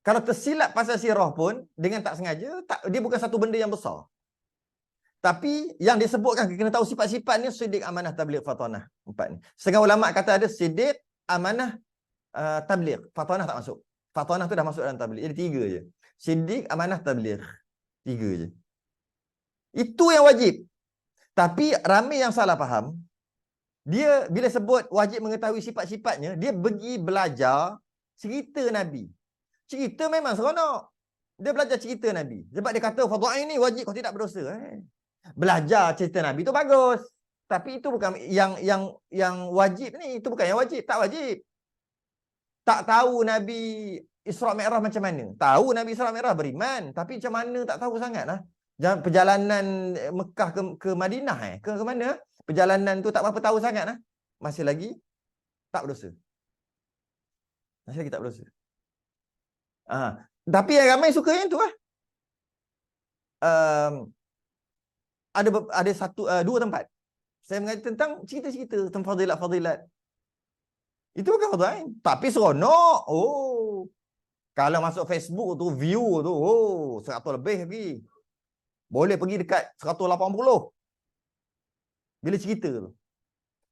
Kalau tersilap pasal sirah pun, dengan tak sengaja, dia bukan satu benda yang besar. Tapi yang disebutkan, kena tahu sifat-sifat ni, siddiq, amanah, tabligh, fatanah. 4 ni. Setengah ulama' kata ada siddiq, amanah, tabligh. Fatanah tak masuk. Fatanah tu dah masuk dalam tabligh. Jadi 3 je. Siddiq, amanah, tabligh. 3 je. Itu yang wajib. Tapi ramai yang salah faham. Dia bila sebut wajib mengetahui sifat-sifatnya, dia pergi belajar cerita Nabi. Cerita memang seronok. Dia belajar cerita Nabi. Sebab dia kata fardu ain ni wajib kau tidak berdosa. Belajar cerita Nabi tu bagus. Tapi itu bukan yang wajib ni. Itu bukan yang wajib. Tak wajib. Tak tahu Nabi Isra Mi'raj macam mana? Tahu Nabi Isra Mi'raj beriman, tapi macam mana tak tahu sangat lah. Perjalanan Mekah ke Madinah ke mana? Perjalanan tu tak berapa tahu sangat lah. Masih lagi tak berdosa. Masih lagi tak berdosa. Tapi yang ramai suka yang tu lah. Ada dua tempat saya mengaji tentang cerita-cerita tentang fadilat-fadilat. Itu bukan fardu ain, tapi seronok. Oh, kalau masuk Facebook tu view tu 100 lebih lagi. Boleh pergi dekat 180 bila cerita tu.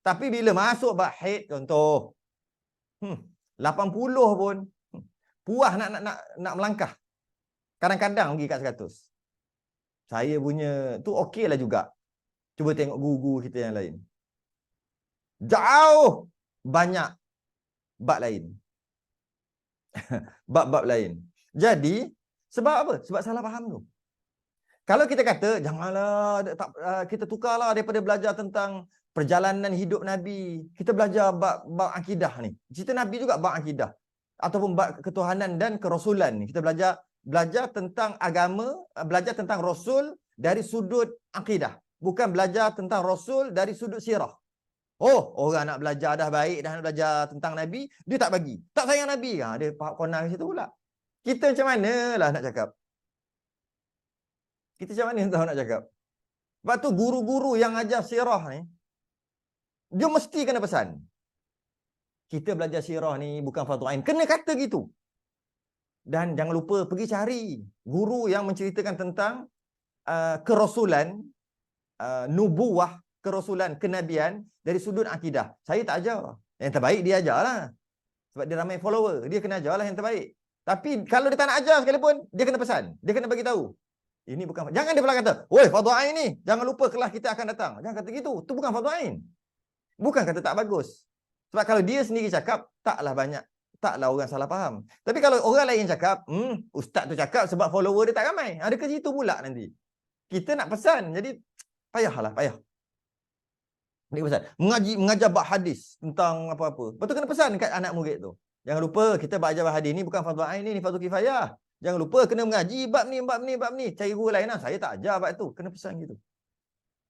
Tapi bila masuk bab haid contoh 80 pun puas nak melangkah. Kadang-kadang pergi kat 100. Saya punya tu okeylah juga. Cuba tengok guru-guru kita yang lain. Jauh banyak bab lain. Bab-bab lain. Jadi, sebab apa? Sebab salah faham tu. Kalau kita kata, janganlah, kita tukarlah daripada belajar tentang perjalanan hidup Nabi. Kita belajar bab akidah ni. Cerita Nabi juga bab akidah. Ataupun bab ketuhanan dan kerasulan ni. Kita belajar tentang agama, belajar tentang Rasul dari sudut akidah. Bukan belajar tentang Rasul dari sudut sirah. Oh, orang nak belajar dah baik, dah nak belajar tentang Nabi, dia tak bagi. Tak sayang Nabi. Dia faham konang situ pula. Kita macam mana lah nak cakap? Kita macam mana tahu nak cakap? Sebab tu guru-guru yang ajar sirah ni, dia mesti kena pesan. Kita belajar sirah ni bukan fardu ain. Kena kata gitu. Dan jangan lupa pergi cari guru yang menceritakan tentang kerasulan, nubuwah, kerasulan, kenabian dari sudut akidah. Saya tak ajar. Yang terbaik dia ajarlah. Sebab dia ramai follower. Dia kena ajarlah yang terbaik. Tapi kalau dia tak nak ajar sekalipun, dia kena pesan. Dia kena bagi tahu. Ini bukan. Jangan dia pula kata, "Woi, fardu ain ni, jangan lupa kelas kita akan datang." Jangan kata gitu. Itu bukan fardu ain. Bukan kata tak bagus. Sebab kalau dia sendiri cakap, taklah orang salah faham. Tapi kalau orang lain cakap, ustaz tu cakap sebab follower dia tak ramai. Ada ke situ pula nanti. Kita nak pesan. Jadi payah. Ni pesan. Mengajar bab hadis tentang apa-apa. Betul kena pesan kat anak murid tu. Jangan lupa kita belajar bab hadis ni bukan fardu ain ni fardu kifayah. Jangan lupa kena mengaji bab ni. Cari guru lain lah. Saya tak ajar bab tu. Kena pesan gitu.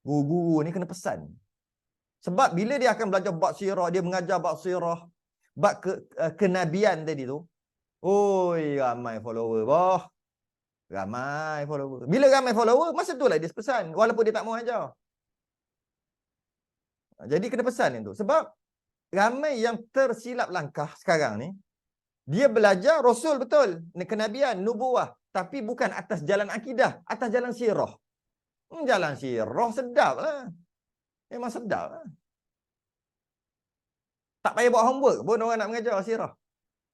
Guru-guru ni kena pesan. Sebab bila dia akan belajar bab sirah, dia mengajar bab sirah, bab kenabian tadi tu. Oi, ramai follower boh. Ramai follower. Bila ramai follower, masa tu lah dia pesan. Walaupun dia tak mau ajar. Jadi kena pesan itu. Sebab ramai yang tersilap langkah sekarang ni, dia belajar Rasul betul, kenabian, nubuwah, tapi bukan atas jalan akidah, atas jalan sirah. Jalan sirah sedap lah. Memang sedap lah. Tak payah buat homework pun orang nak mengajar sirah.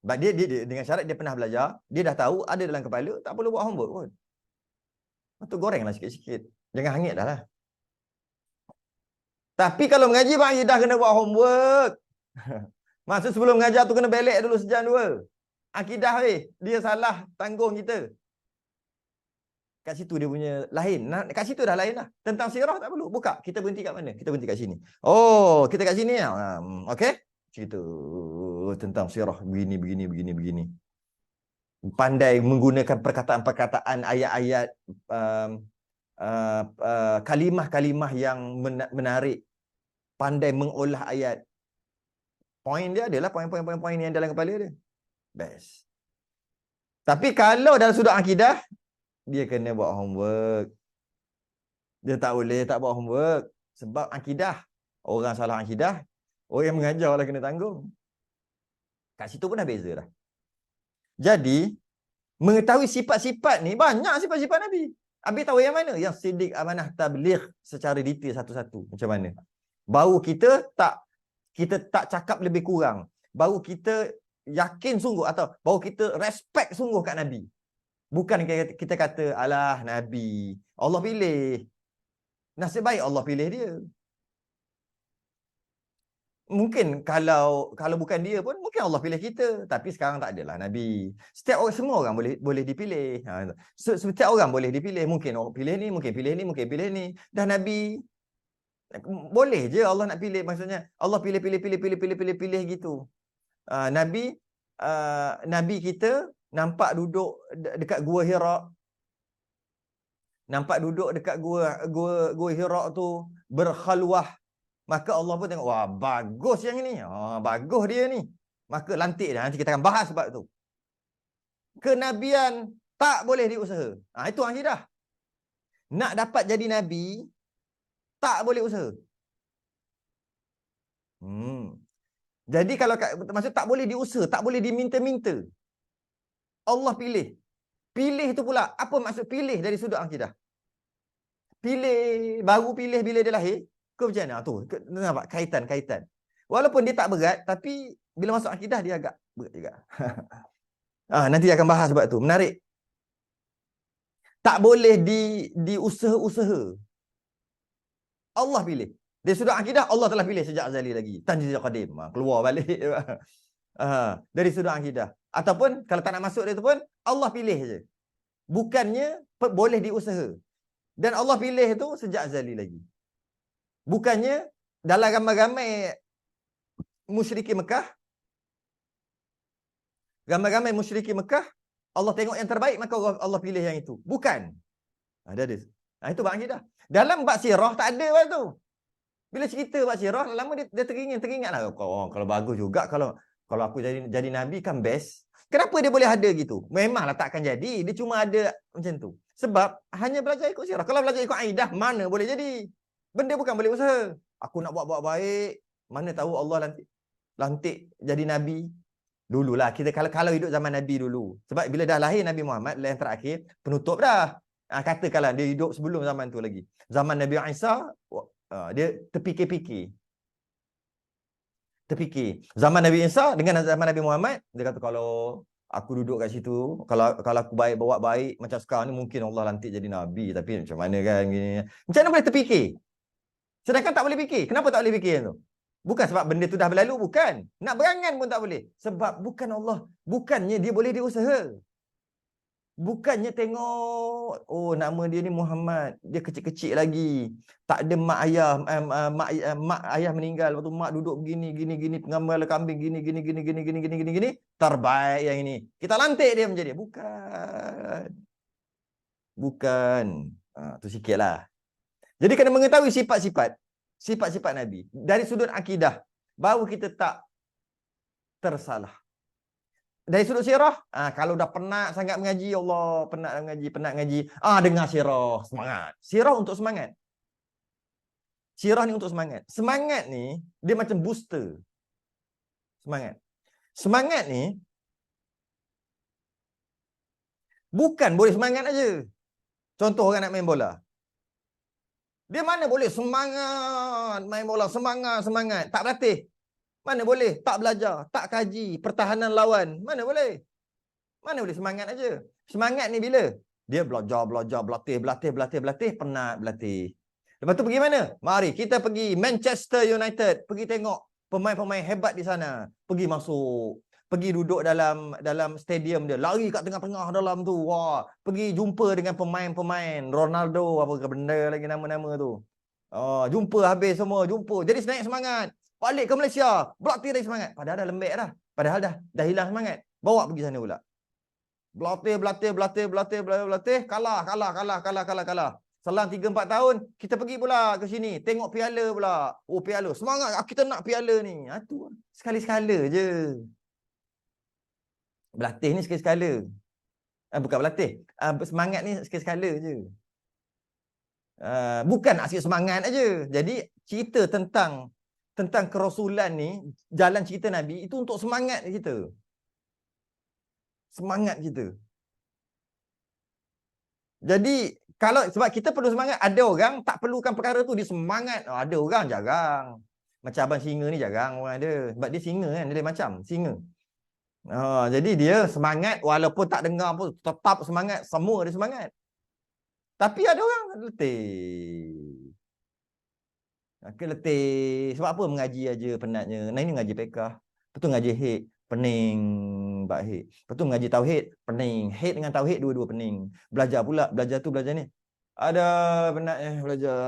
Sebab dia dengan syarat dia pernah belajar, dia dah tahu, ada dalam kepala, tak perlu buat homework pun. Atau gorenglah sikit-sikit. Jangan hangit dah lah. Tapi kalau mengaji bang, dah kena buat homework. Maksud sebelum mengajar tu kena belek dulu sejam dua. Akidah dia salah tanggung kita. Kat situ dia punya lain. Kat situ dah lain lah. Tentang sirah tak perlu. Buka. Kita berhenti kat mana? Kita berhenti kat sini. Oh, kita kat sini. Okey. Cerita tentang sirah. Begini. Pandai menggunakan perkataan-perkataan, ayat-ayat, kalimah-kalimah yang menarik. Pandai mengolah ayat. Poin dia adalah poin-poin yang dalam kepala dia. Best. Tapi kalau dalam sudut akidah, dia kena buat homework. Dia tak boleh tak buat homework. Sebab akidah. Orang salah akidah, orang yang mengajar lah kena tanggung. Kat situ pun dah beza dah. Jadi, mengetahui sifat-sifat ni, banyak sifat-sifat Nabi. Habis tahu yang mana? Yang siddiq, amanah, tabligh secara detail satu-satu. Macam mana? Baru kita tak cakap lebih kurang. Baru kita yakin sungguh atau baru kita respect sungguh kat Nabi. Bukan kita kata, alah Nabi, Allah pilih. Nasib baik Allah pilih dia. Mungkin kalau bukan dia pun, mungkin Allah pilih kita. Tapi sekarang tak adalah Nabi. Semua orang boleh dipilih. Setiap orang boleh dipilih. Mungkin orang pilih ni, mungkin pilih ni, mungkin pilih ni. Dah Nabi, boleh je Allah nak pilih. Maksudnya, Allah pilih gitu. Nabi kita nampak duduk dekat Gua Hira. Nampak duduk dekat Gua Hira tu berkhalwah. Maka Allah pun tengok, wah bagus yang ini. Bagus dia ni. Maka lantik dia. Nanti kita akan bahas sebab tu. Kenabian tak boleh diusaha. Itu akidah. Nak dapat jadi Nabi, tak boleh usaha. Jadi kalau maksud tak boleh diusaha, tak boleh diminta-minta. Allah pilih. Pilih tu pula, apa maksud pilih dari sudut akidah? Pilih, baru pilih bila dia lahir, ke macam mana? Tu, nampak kaitan-kaitan. Walaupun dia tak berat, tapi bila masuk akidah dia agak berat juga. Nanti akan bahas sebab tu. Menarik. Tak boleh diusaha-usaha. Allah pilih. Dari sudut akidah, Allah telah pilih sejak azali lagi. Tanjil qadim. Keluar balik. Dari sudut akidah. Ataupun, kalau tak nak masuk dia tu pun, Allah pilih je. Bukannya boleh diusaha. Dan Allah pilih tu sejak azali lagi. Bukannya, dalam ramai-ramai musyrikin Mekah, ramai-ramai musyrikin Mekah, Allah tengok yang terbaik, maka Allah pilih yang itu. Bukan. Ada. Itu bab akidah. Dalam bab sirah tak ada bab tu. Bila cerita bab sirah, lama dia teringat-teringatlah. Kalau bagus juga kalau aku jadi nabi kan best. Kenapa dia boleh ada gitu? Memanglah takkan jadi. Dia cuma ada macam tu. Sebab hanya belajar ikut sirah. Kalau belajar ikut aidah, mana boleh jadi? Benda bukan boleh usaha. Aku nak buat baik. Mana tahu Allah lantik jadi nabi. Dululah kita kalau hidup zaman Nabi dulu. Sebab bila dah lahir Nabi Muhammad yang terakhir, penutup dah. Katakanlah dia hidup sebelum zaman tu lagi. Zaman Nabi Isa, dia terfikir. Zaman Nabi Isa dengan zaman Nabi Muhammad, dia kata kalau aku duduk kat situ, kalau aku buat baik macam sekarang ni, mungkin Allah lantik jadi nabi, tapi macam mana kan gini. Macam mana boleh terfikir? Sedangkan tak boleh fikir. Kenapa tak boleh fikir tu? Bukan sebab benda tu dah berlalu, bukan. Nak berangan pun tak boleh. Sebab bukan Allah. Bukannya dia boleh diusaha. Bukannya tengok, nama dia ni Muhammad. Dia kecil-kecil lagi. Tak ada mak ayah. Mak ayah meninggal. Lepas tu mak duduk gini. Pengambil kambing gini. Terbaik yang ini. Kita lantik dia menjadi. Bukan. Tu sikit lah. Jadi kena mengetahui sifat-sifat Nabi. Dari sudut akidah, baru kita tak tersalah. Dari sudut sirah, kalau dah penat sangat mengaji, Allah penat mengaji, dengar sirah, semangat. Sirah untuk semangat. Sirah ni untuk semangat. Semangat ni, dia macam booster. Semangat ni, bukan boleh semangat aja. Contoh orang nak main bola. Dia mana boleh semangat main bola, semangat. Tak berlatih. Mana boleh? Tak belajar, tak kaji pertahanan lawan. Mana boleh? Semangat aja. Semangat ni bila? Dia belajar, berlatih, penat berlatih. Lepas tu pergi mana? Mari kita pergi Manchester United, pergi tengok pemain-pemain hebat di sana. Pergi masuk, pergi duduk dalam stadium dia, lari kat tengah-tengah dalam tu. Wah, pergi jumpa dengan pemain-pemain Ronaldo, apa ke benda lagi nama-nama tu. Jumpa habis semua, jumpa. Jadi naik semangat. Balik ke Malaysia, berlatih dari semangat. Padahal dah lembek dah. Padahal dah hilang semangat. Bawa pergi sana pula. Berlatih, kalah. Selang 3-4 tahun, kita pergi pula ke sini, tengok piala pula. Piala. Semangat, kita nak piala ni. Tu sekali-sekala je. Berlatih ni sekali-sekala. Bukan berlatih. Semangat ni sekali-sekala je. Bukan nak sikit semangat aja. Jadi cerita tentang kerasulan ni, jalan cerita Nabi itu untuk semangat kita. Jadi sebab kita perlu semangat, ada orang tak perlukan perkara tu, dia semangat. Ada orang jarang. Macam abang singa ni jarang orang ada. Sebab dia singa kan, dia macam singa. Jadi dia semangat walaupun tak dengar pun tetap semangat, semua dia semangat. Tapi ada orang letih. Sebab apa mengaji aja penatnya. Nah ini mengaji fiqh. Betul mengaji hid, pening bab hid. Betul mengaji tauhid, pening. Hid dengan tauhid dua-dua pening. Belajar pula, belajar tu belajar ni. Ada penatnya belajar.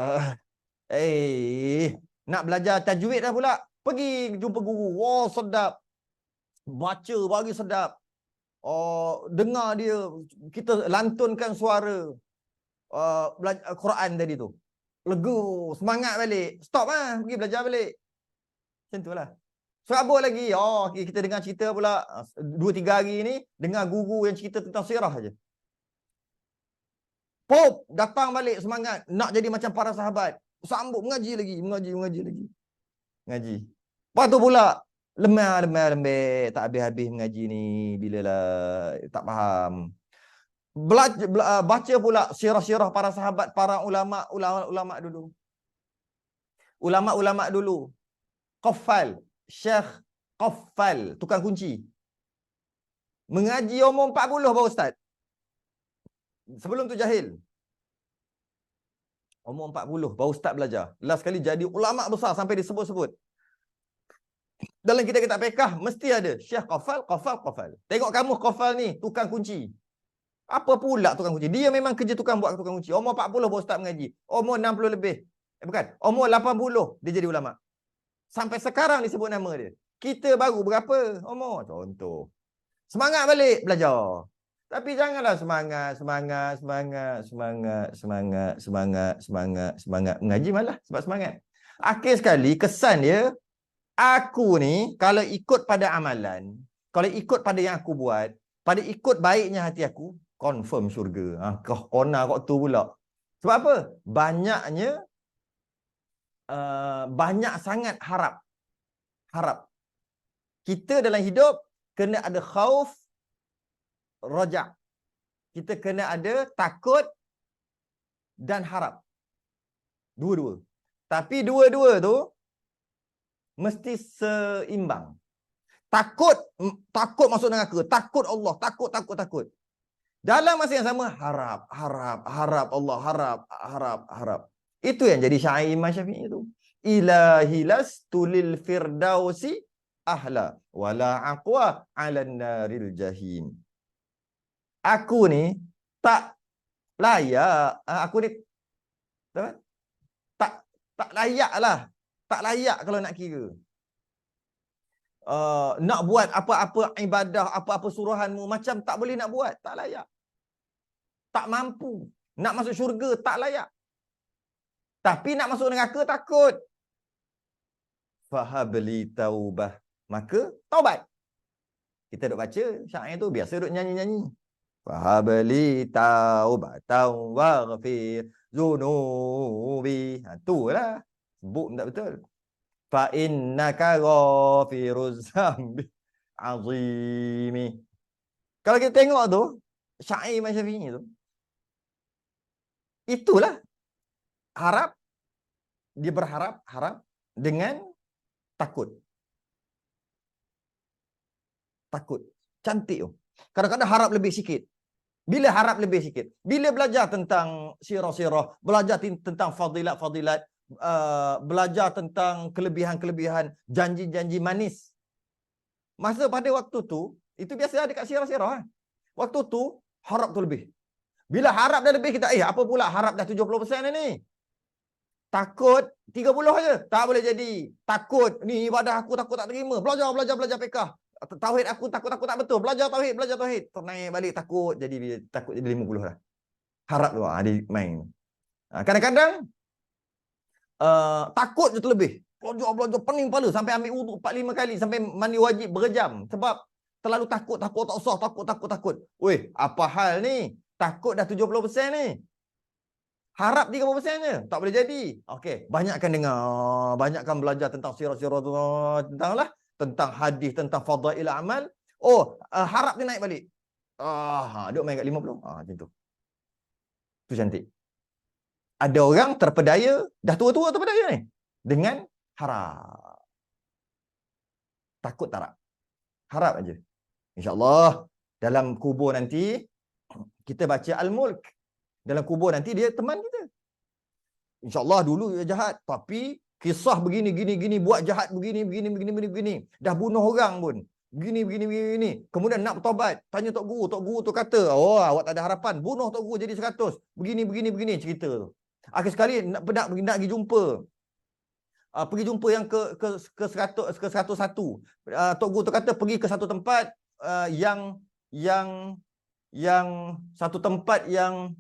Nak belajar tajwid dah pula. Pergi jumpa guru. Wah, sedap. Baca bagi sedap. dengar dia, kita lantunkan suara Quran tadi tu. Lega, semangat balik. Stop lah, pergi belajar balik. Macam tu lah. Serabut lagi. Kita dengar cerita pula 2-3 hari ni, dengar guru yang cerita tentang sirah aja. Pop, datang balik semangat. Nak jadi macam para sahabat. Sambut, mengaji lagi. Mengaji. Lepas tu pula, lembek. Tak habis-habis mengaji ni. Bilalah, tak faham. Baca pula sirah-sirah para sahabat, para ulama dulu. Ulama dulu. Qaffal, Syekh Qaffal, tukang kunci. Mengaji umur 40 baru start. Sebelum tu jahil. Umur 40 baru start belajar. Last kali jadi ulama besar sampai disebut-sebut. Dalam kitab fiqh mesti ada Syekh Qaffal. Tengok kamu Qaffal ni tukang kunci. Apa pula tukang kunci? Dia memang kerja buat tukang kunci. Umur 40 baru start mengaji. Umur 60 lebih. Bukan. Umur 80 dia jadi ulama. Sampai sekarang disebut nama dia. Kita baru berapa umur? Contoh. Semangat balik belajar. Tapi janganlah semangat. Mengaji malah sebab semangat. Akhir sekali kesan dia, aku ni kalau ikut pada amalan, kalau ikut pada yang aku buat, pada ikut baiknya hati aku, confirm syurga. Kau kona kau tu pula. Sebab apa? Banyak sangat harap. Kita dalam hidup kena ada khauf, raja. Kita kena ada takut dan harap. Dua-dua. Tapi dua-dua tu mesti seimbang. Takut masuk neraka, takut Allah, takut. Dalam masa yang sama harap Allah, harap. Itu yang jadi syair Imam Syafi'i itu. Ilahi lastu lil firdausi ahla wala aqwa 'alan naril jahim. Aku ni tak layak, tak layaklah. Tak layak kalau nak kira. Nak buat apa-apa ibadah, apa-apa suruhanmu macam tak boleh nak buat, tak layak. Tak mampu. Nak masuk syurga tak layak. Tapi nak masuk neraka takut. Fahabli taubah. Maka taubat. Kita duk baca syair tu biasa duk nyanyi-nyanyi. Fahabli taubatan waghfir zunubi. Itulah. Sebut tak betul. Fa innaka ghafiruz zambi azimi. Kalau kita tengok tu syair Imam Syafi'i tu, itulah harap. Dia harap dengan takut. Cantik tu. Kadang-kadang harap lebih sikit. Bila harap lebih sikit? Bila belajar tentang sirah-sirah, belajar tentang fadilat-fadilat, belajar tentang kelebihan-kelebihan, janji-janji manis. Masa pada waktu tu, itu biasa ada kat sirah-sirah. Waktu tu, harap tu lebih. Bila harap dah lebih, kita, apa pula harap dah 70% ni? Takut 30 aja. Tak boleh jadi. Takut, ni ibadah aku takut tak terima. Belajar fiqh. Tauhid aku takut tak betul. Belajar tauhid. Ternaik balik takut jadi 50 lah. Harap tu, dia main. Kadang-kadang, takut je terlebih. Belajar pening kepala sampai ambil wuduk 4-5 kali sampai mandi wajib berjam sebab terlalu takut tak usah takut. Weh, apa hal ni? Takut dah 70% ni. Harap 30% je. Tak boleh jadi. Okey, banyakkan dengar, banyakkan belajar tentang sirah-sirah tu, tentang hadis, tentang fadail amal. Harap dia naik balik. Duk main kat 50. Macam tu. Tu cantik. Ada orang terpedaya, dah tua-tua terpedaya ni. Dengan harap. Takut tak? Harap aja. InsyaAllah, dalam kubur nanti, kita baca Al-Mulk. Dalam kubur nanti, dia teman kita. InsyaAllah dulu dia jahat. Tapi, kisah begini, buat jahat begini. Dah bunuh orang pun. Begini. Kemudian nak bertobat. Tanya Tok Guru tu kata, awak tak ada harapan. Bunuh Tok Guru jadi 100. Begini cerita tu. Akhir sekali nak pergi jumpa. Pergi jumpa yang ke 101. Tok Guru tu kata pergi ke satu tempat yang yang satu tempat yang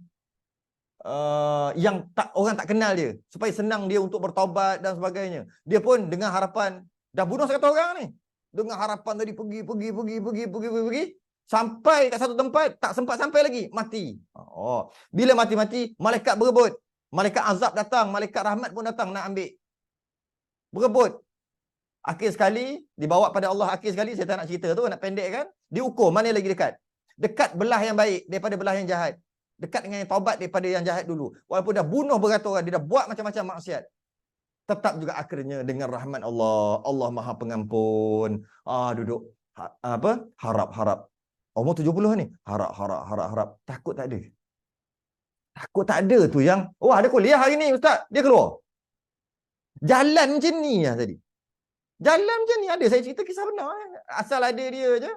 tak orang tak kenal dia, supaya senang dia untuk bertaubat dan sebagainya. Dia pun dengan harapan dah bunuh 100 orang ni. Dengan harapan tadi pergi sampai kat satu tempat tak sempat sampai lagi, mati. Bila mati, malaikat berebut. Malaikat azab datang, malaikat rahmat pun datang nak ambil. Berebut. Akhir sekali dibawa pada Allah, akhir sekali saya tak nak cerita tu, nak pendek kan. Diukur mana lagi dekat. Dekat belah yang baik daripada belah yang jahat. Dekat dengan yang taubat daripada yang jahat dulu. Walaupun dah bunuh beratus orang, dia dah buat macam-macam maksiat, tetap juga akhirnya dengan rahmat Allah. Allah Maha Pengampun. Duduk harap. Umur 70 ni. Harap. Takut tak ada. Takut tak ada tu yang, ada kuliah hari ni ustaz, dia keluar. Jalan macam ni lah tadi. Jalan macam ni ada. Saya cerita kisah benar. Asal ada dia je.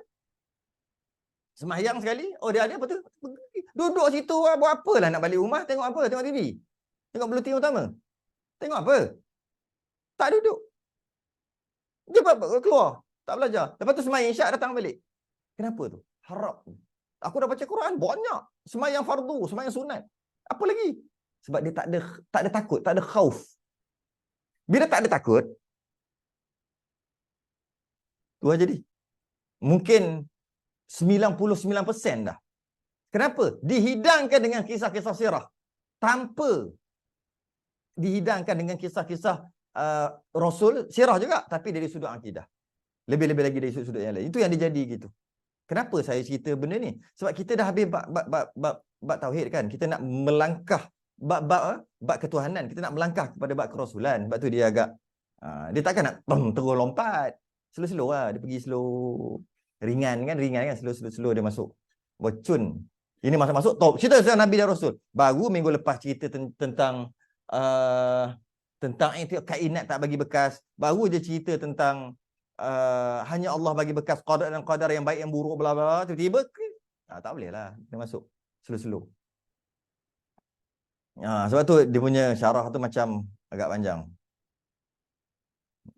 Semahyang sekali, dia ada apa tu? Duduk situ buat apalah, nak balik rumah, tengok apa? Tengok TV. Tengok bulletin utama. Tengok apa? Tak duduk. Dia keluar, tak belajar. Lepas tu semayang isyak datang balik. Kenapa tu? Harap. Aku dah baca Quran banyak. Semayang fardu, semayang sunat. Apa lagi? Sebab dia tak ada takut, tak ada khauf. Bila tak ada takut, tu aja jadi. Mungkin 99% dah. Kenapa? Dihidangkan dengan kisah-kisah sirah. Tanpa dihidangkan dengan kisah-kisah Rasul, sirah juga, tapi dari sudut akidah. Lebih-lebih lagi dari sudut yang lain. Itu yang dijadi gitu. Kenapa saya cerita benda ni? Sebab kita dah habis bab tauhid kan. Kita nak melangkah bab ketuhanan. Kita nak melangkah kepada bab kerasulan. Sebab tu dia agak dia takkan nak terus lompat. Slow-slow lah. Dia pergi slow. Ringan kan. Slow dia masuk. Bocun. Ini masuk top. Cerita tentang Nabi dan Rasul. Baru minggu lepas cerita tentang kainat tak bagi bekas. Baru je cerita tentang hanya Allah bagi bekas qadar dan qadar yang baik yang buruk bla bla. Tiba-tiba tak boleh lah. Dia masuk slow. Sebab tu dia punya syarah tu macam agak panjang.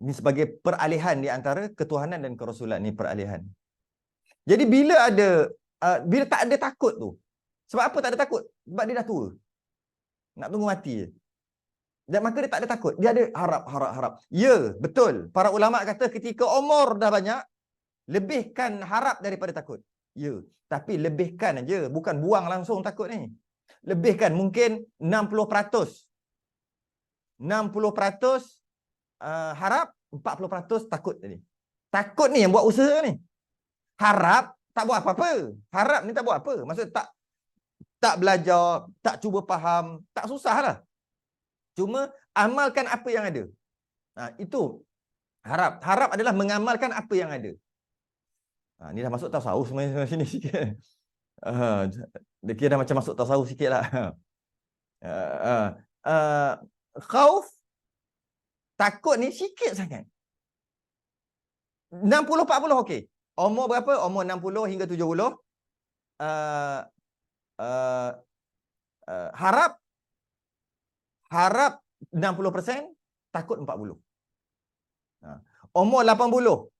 Ini sebagai peralihan di antara ketuhanan dan kerasulan ni, peralihan. Jadi bila tak ada takut tu. Sebab apa tak ada takut? Sebab dia dah tua. Nak tunggu mati je. Dan maka dia tak ada takut. Dia ada harap. Ya, betul. Para ulama kata ketika umur dah banyak, lebihkan harap daripada takut. Ya, tapi lebihkan aja, bukan buang langsung takut ni. Lebihkan mungkin 60%. 60% harap, 40% takut tadi. Takut ni yang buat usaha ni. Harap tak buat apa-apa. Harap ni tak buat apa. Maksud tak belajar, tak cuba faham, tak susah lah. Cuma amalkan apa yang ada. Itu harap. Harap adalah mengamalkan apa yang ada. Ni dah masuk tasawuf sebenarnya sini sikit. Dia kira dah macam masuk tasawuf sikit lah. Khauf, takut ni sikit sangat. 60-40 okey. Umur berapa? Umur 60 hingga 70. Harap 60%, takut 40. Umur 80.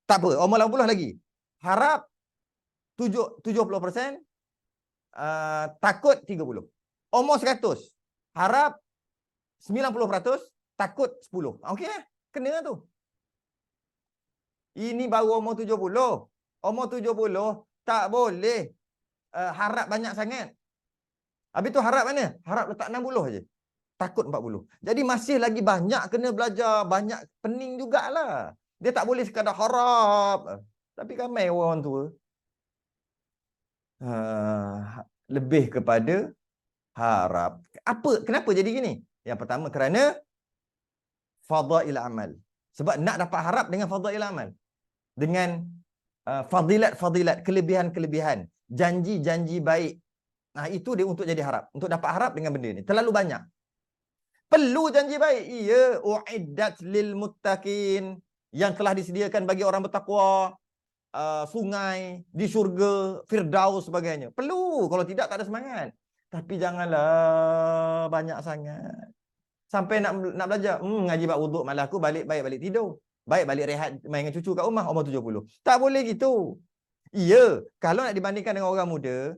Tak apa, umur 80 lagi. Harap 70%, takut 30. Umur 100. Harap 90%, takut 10. Okey lah. Kena tu. Ini baru umur 70. Umur 70 tak boleh harap banyak sangat. Habis tu harap mana? Harap letak 60 je. Takut 40. Jadi masih lagi banyak kena belajar. Banyak pening jugalah. Dia tak boleh sekadar harap. Tapi ramai orang tua lebih kepada harap. Kenapa jadi gini? Yang pertama kerana fadail amal. Sebab nak dapat harap dengan fadail amal. Dengan fadilat-fadilat, kelebihan-kelebihan, janji-janji baik. Itu dia untuk jadi harap. Untuk dapat harap dengan benda ni. Terlalu banyak. Perlu janji baik. Iya, uiddat lil muttaqin. Yang telah disediakan bagi orang bertakwa. Sungai di syurga, firdaus sebagainya. Perlu. Kalau tidak, tak ada semangat. Tapi janganlah banyak sangat. Sampai nak belajar. Ngaji bab wuduk malah aku balik tidur. Baik balik rehat main dengan cucu kat rumah umur 70. Tak boleh gitu. Ya, kalau nak dibandingkan dengan orang muda,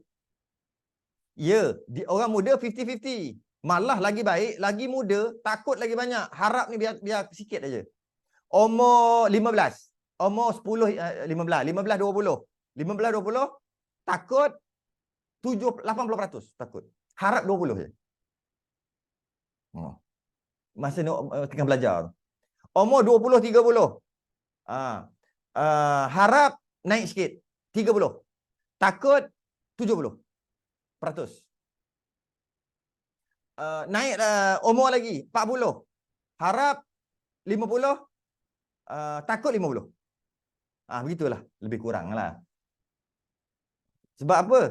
ya, orang muda 50-50. Malah lagi baik, lagi muda, takut lagi banyak. Harap ni biar sikit aja. Umur 15, umur 10, 15, 15, 20. 15, 20, takut 80% takut. Harap 20 je. Oh. Masa ni tengah belajar. Umur 20, 30. Harap naik sikit. 30. Takut 70%. Naik umur lagi 40. Harap 50. Takut 50. Begitulah. Lebih kurang lah. Sebab apa?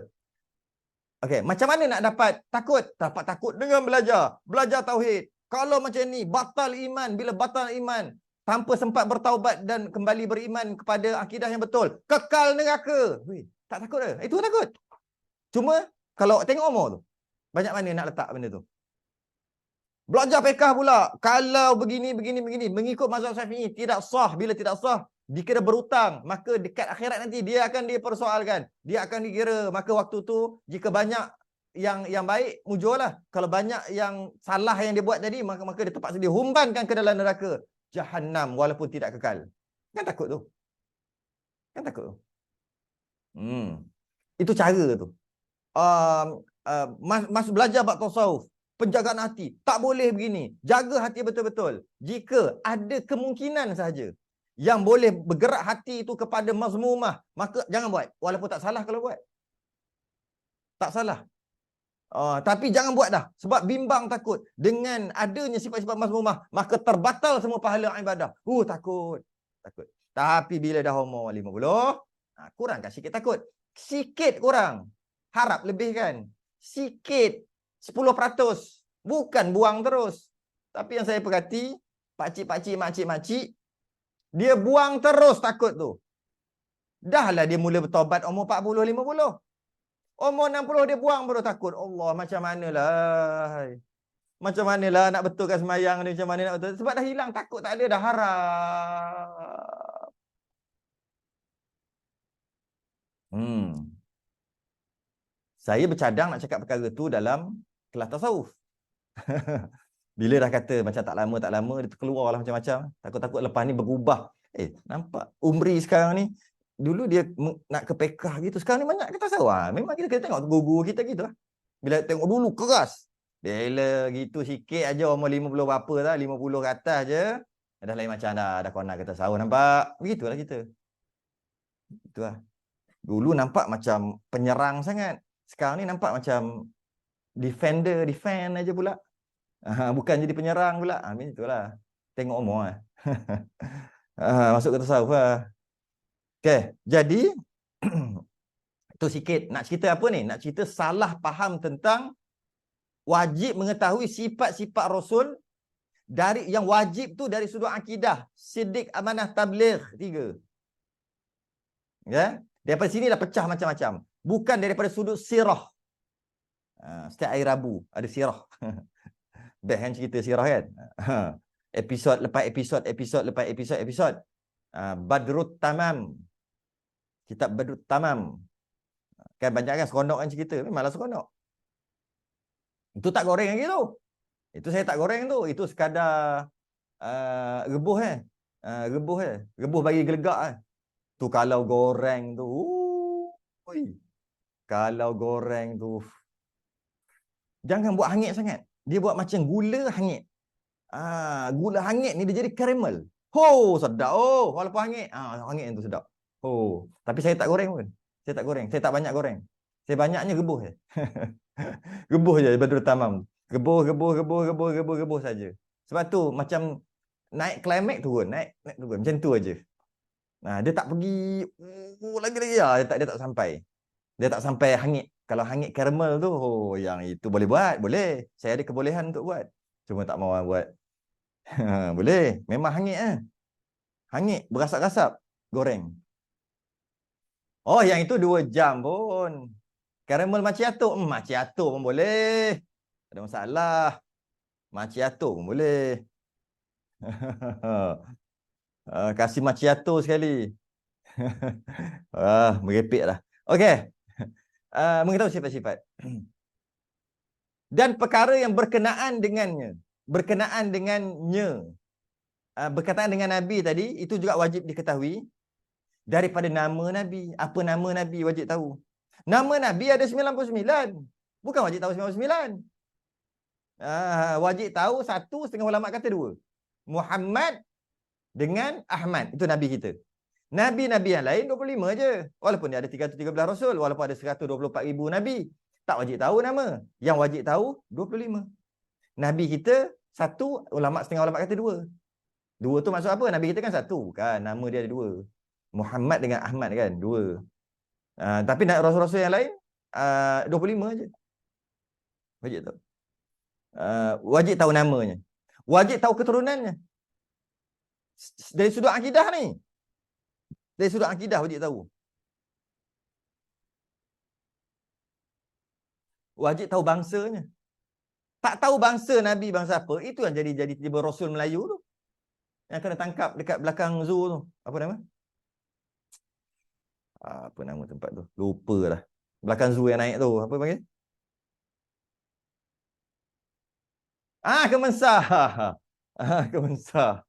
Okey, macam mana nak dapat takut? Dapat takut dengan belajar. Belajar tauhid. Kalau macam ni, batal iman. Bila batal iman, tanpa sempat bertaubat dan kembali beriman kepada akidah yang betul, kekal neraka. Tak takut ke? Itu takut. Cuma, kalau tengok umur tu, banyak mana nak letak benda tu? Belajar fiqh pula. Kalau begini, mengikut mazhab Syafi'i, tidak sah. Bila tidak sah, dikira berhutang, maka dekat akhirat nanti dia akan dipersoalkan, dia akan dikira. Maka waktu tu jika banyak yang baik, mujurlah. Kalau banyak yang salah yang dia buat tadi, maka dia terpaksa dihumbankan ke dalam neraka Jahannam walaupun tidak kekal. Kan takut tu. Itu cara tu. Mas belajar bab tasawuf, penjagaan hati, tak boleh begini. Jaga hati betul-betul. Jika ada kemungkinan sahaja yang boleh bergerak hati itu kepada mazmumah, maka jangan buat. Walaupun tak salah kalau buat. Tak salah. Tapi jangan buat dah. Sebab bimbang takut. Dengan adanya sifat-sifat mazmumah, maka terbatal semua pahala ibadah. Takut. Tapi bila dah umur 50, kurangkan sikit takut. Sikit kurang. Harap lebih kan. Sikit. 10%. Bukan buang terus. Tapi yang saya perhati, pakcik-pakcik, makcik-makcik, dia buang terus takut tu. Dahlah dia mula bertaubat umur 40, 50. Umur 60 dia buang baru takut. Allah, macam manalah nak betulkan semayang ni, macam mana nak betul. Sebab dah hilang takut, tak ada dah harap. Saya bercadang nak cakap perkara tu dalam kelas tasawuf. Bila dah kata macam tak lama, dia terkeluarlah macam-macam. Takut-takut lepas ni berubah. Nampak Umri sekarang ni, dulu dia nak ke pekah gitu. Sekarang ni banyak kita tasawuf. Memang kita tengok guru kita gitu lah. Bila tengok dulu keras. Bila gitu sikit aja umur 50 berapa lah, 50 ke atas je. Dah lain macam dah konak kita tasawuf, nampak. Begitulah kita. Itulah. Dulu nampak macam penyerang sangat. Sekarang ni nampak macam defend aja pula. Bukan jadi penyerang pula. Itulah. Tengok umur lah. Masuk ke tasawuf lah. Okay, jadi itu sikit. Nak cerita apa ni? Nak cerita salah faham tentang wajib mengetahui sifat-sifat Rasul. Dari yang wajib tu dari sudut akidah, siddiq, amanah, tabligh, 3. Ya? Daripada sini dah pecah macam-macam. Bukan daripada sudut sirah. Setiap hari Rabu ada sirah. Best kan cerita sirah kan? Episod lepas episod. Badrut Tamam. Kitab Badrut Tamam. Kan banyak kan seronok kan cerita. Memanglah seronok. Itu tak goreng lagi tu. Itu saya tak goreng tu. Itu sekadar rebuh Rebuh bagi gelegak tu kalau goreng tu. Kalau goreng tu. Jangan buat hangit sangat. Dia buat macam gula hangit. Gula hangit ni dia jadi karamel. Sedap. Walaupun hangit. Hangit tu sedap. Tapi saya tak goreng pun. Saya tak banyak goreng. Saya banyaknya rebuh je. Rebuh je Badrul Tamam. Rebuh saja. Sebab tu macam naik climax turun, naik turun. Macam tu aja. Dia tak pergi lagi dia tak sampai. Dia tak sampai hangit. Kalau hangit karamel tu, yang itu boleh buat, boleh. Saya ada kebolehan untuk buat. Cuma tak mahu buat. Boleh, memang hangit Hangit, berasap-rasap, goreng. Yang itu 2 jam pun. Karamel macchiato, macchiato pun boleh. Tak ada masalah. Macchiato pun boleh. Kasih macchiato sekali. Merepek lah. Okey. Mengetahui sifat-sifat. Dan perkara yang berkenaan dengannya. Berkenaan dengannya. Berkaitan dengan Nabi tadi, itu juga wajib diketahui. Daripada nama Nabi. Apa nama Nabi wajib tahu. Nama Nabi ada 99. Bukan wajib tahu 99. Wajib tahu satu, setengah ulama kata dua. Muhammad dengan Ahmad. Itu Nabi kita. Nabi-Nabi yang lain 25 je. Walaupun dia ada 313 Rasul. Walaupun ada 124,000 Nabi. Tak wajib tahu nama. Yang wajib tahu 25. Nabi kita satu, setengah ulama kata dua. Dua tu maksud apa? Nabi kita kan satu. Bukan. Nama dia ada dua. Muhammad dengan Ahmad kan. Dua. Tapi Rasul-Rasul yang lain 25 je. Wajib tahu. Wajib tahu namanya. Wajib tahu keturunannya. Dari sudut akidah ni. Dari sudut akidah wajib tahu. Wajib tahu bangsanya. Tak tahu bangsa Nabi bangsa apa, itu yang jadi tiba Rasul Melayu tu. Yang kena tangkap dekat belakang zoo tu. Apa nama? Apa nama tempat tu? Lupa dah. Belakang zoo yang naik tu. Apa panggil? Kemensah. Kemensah.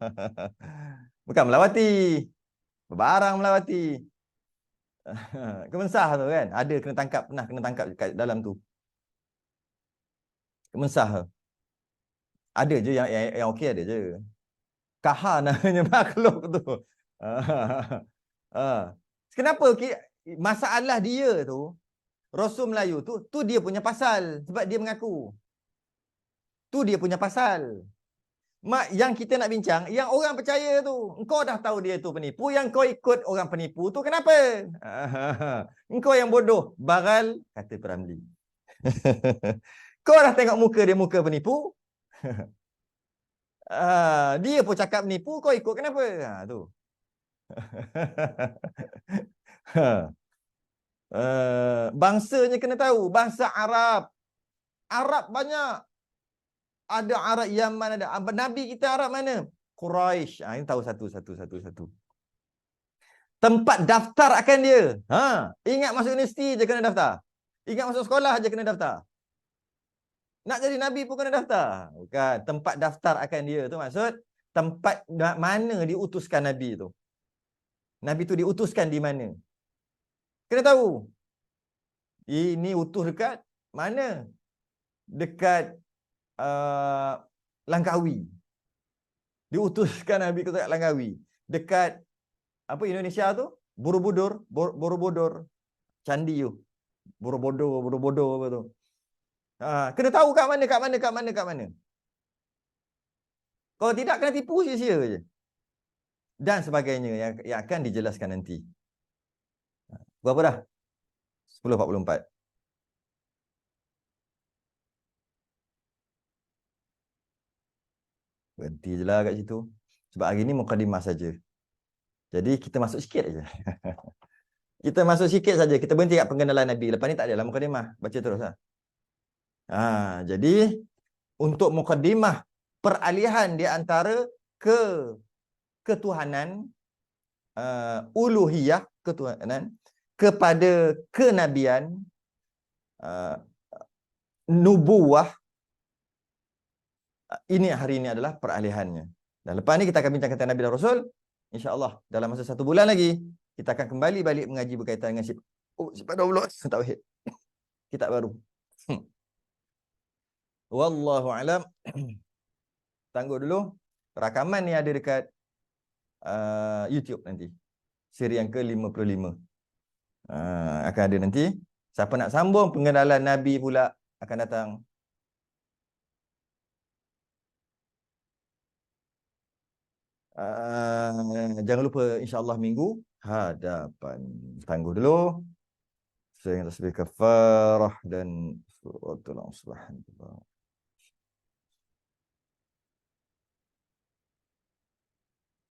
Bukan Melawati. Barang Melawati. Kemensah tu kan. Ada kena tangkap. Pernah kena tangkap dekat dalam tu. Kemensah tu. Ada je yang okey ada je. Kahar namanya makhluk tu. Kenapa masalah dia tu, Rasul Melayu tu dia punya pasal. Sebab dia mengaku. Tu dia punya pasal. Yang kita nak bincang, yang orang percaya tu. Engkau dah tahu dia tu penipu, yang kau ikut orang penipu tu kenapa? Engkau yang bodoh. Baral, kata Peramli. Kau dah tengok muka dia, muka penipu. Dia pun cakap menipu, kau ikut kenapa? Tu. Bangsanya kena tahu. Bangsa Arab. Arab banyak. Ada Arab Yaman, ada Nabi kita Arab mana? Quraisy. Ini tahu satu. Tempat daftar akan dia. Ingat masuk universiti je kena daftar. Ingat masuk sekolah je kena daftar. Nak jadi Nabi pun kena daftar. Bukan. Tempat daftar akan dia tu maksud tempat mana diutuskan Nabi tu. Nabi tu diutuskan di mana? Kena tahu. Ini utus dekat mana? Dekat Langkawi. Diutuskan Nabi ke dekat Langkawi. Dekat apa Indonesia tu? Borobudur. Candi tu. Borobudur apa tu. Kena tahu kat mana. Kalau tidak kena tipu sia-sia je. Dan sebagainya yang akan dijelaskan nanti. Berapa dah? 10.44. Berhenti je lah kat situ. Sebab hari ni mukadimah saja. Jadi kita masuk sikit aja. Kita masuk sikit saja. Kita berhenti kat pengenalan Nabi. Lepas ni tak adalah mukadimah. Baca terus lah. Jadi untuk mukadimah peralihan di antara ketuhanan, uluhiyah, ketuhanan, kepada kenabian, nubuwah, ini hari ini adalah peralihannya. Dan lepas ni kita akan bincang tentang Nabi dan Rasul. InsyaAllah dalam masa 1 bulan lagi kita akan kembali balik mengaji berkaitan dengan sifat Allah tauhid. Kitab baru. Wallahu alam. Tangguh dulu. Rakaman ni ada dekat YouTube nanti. Siri yang ke-55. Akan ada nanti. Siapa nak sambung pengenalan Nabi pula akan datang. Jangan lupa insya-Allah minggu hadapan. Tangguh dulu. Saya tasbih kafarah dan suratul subhanallah.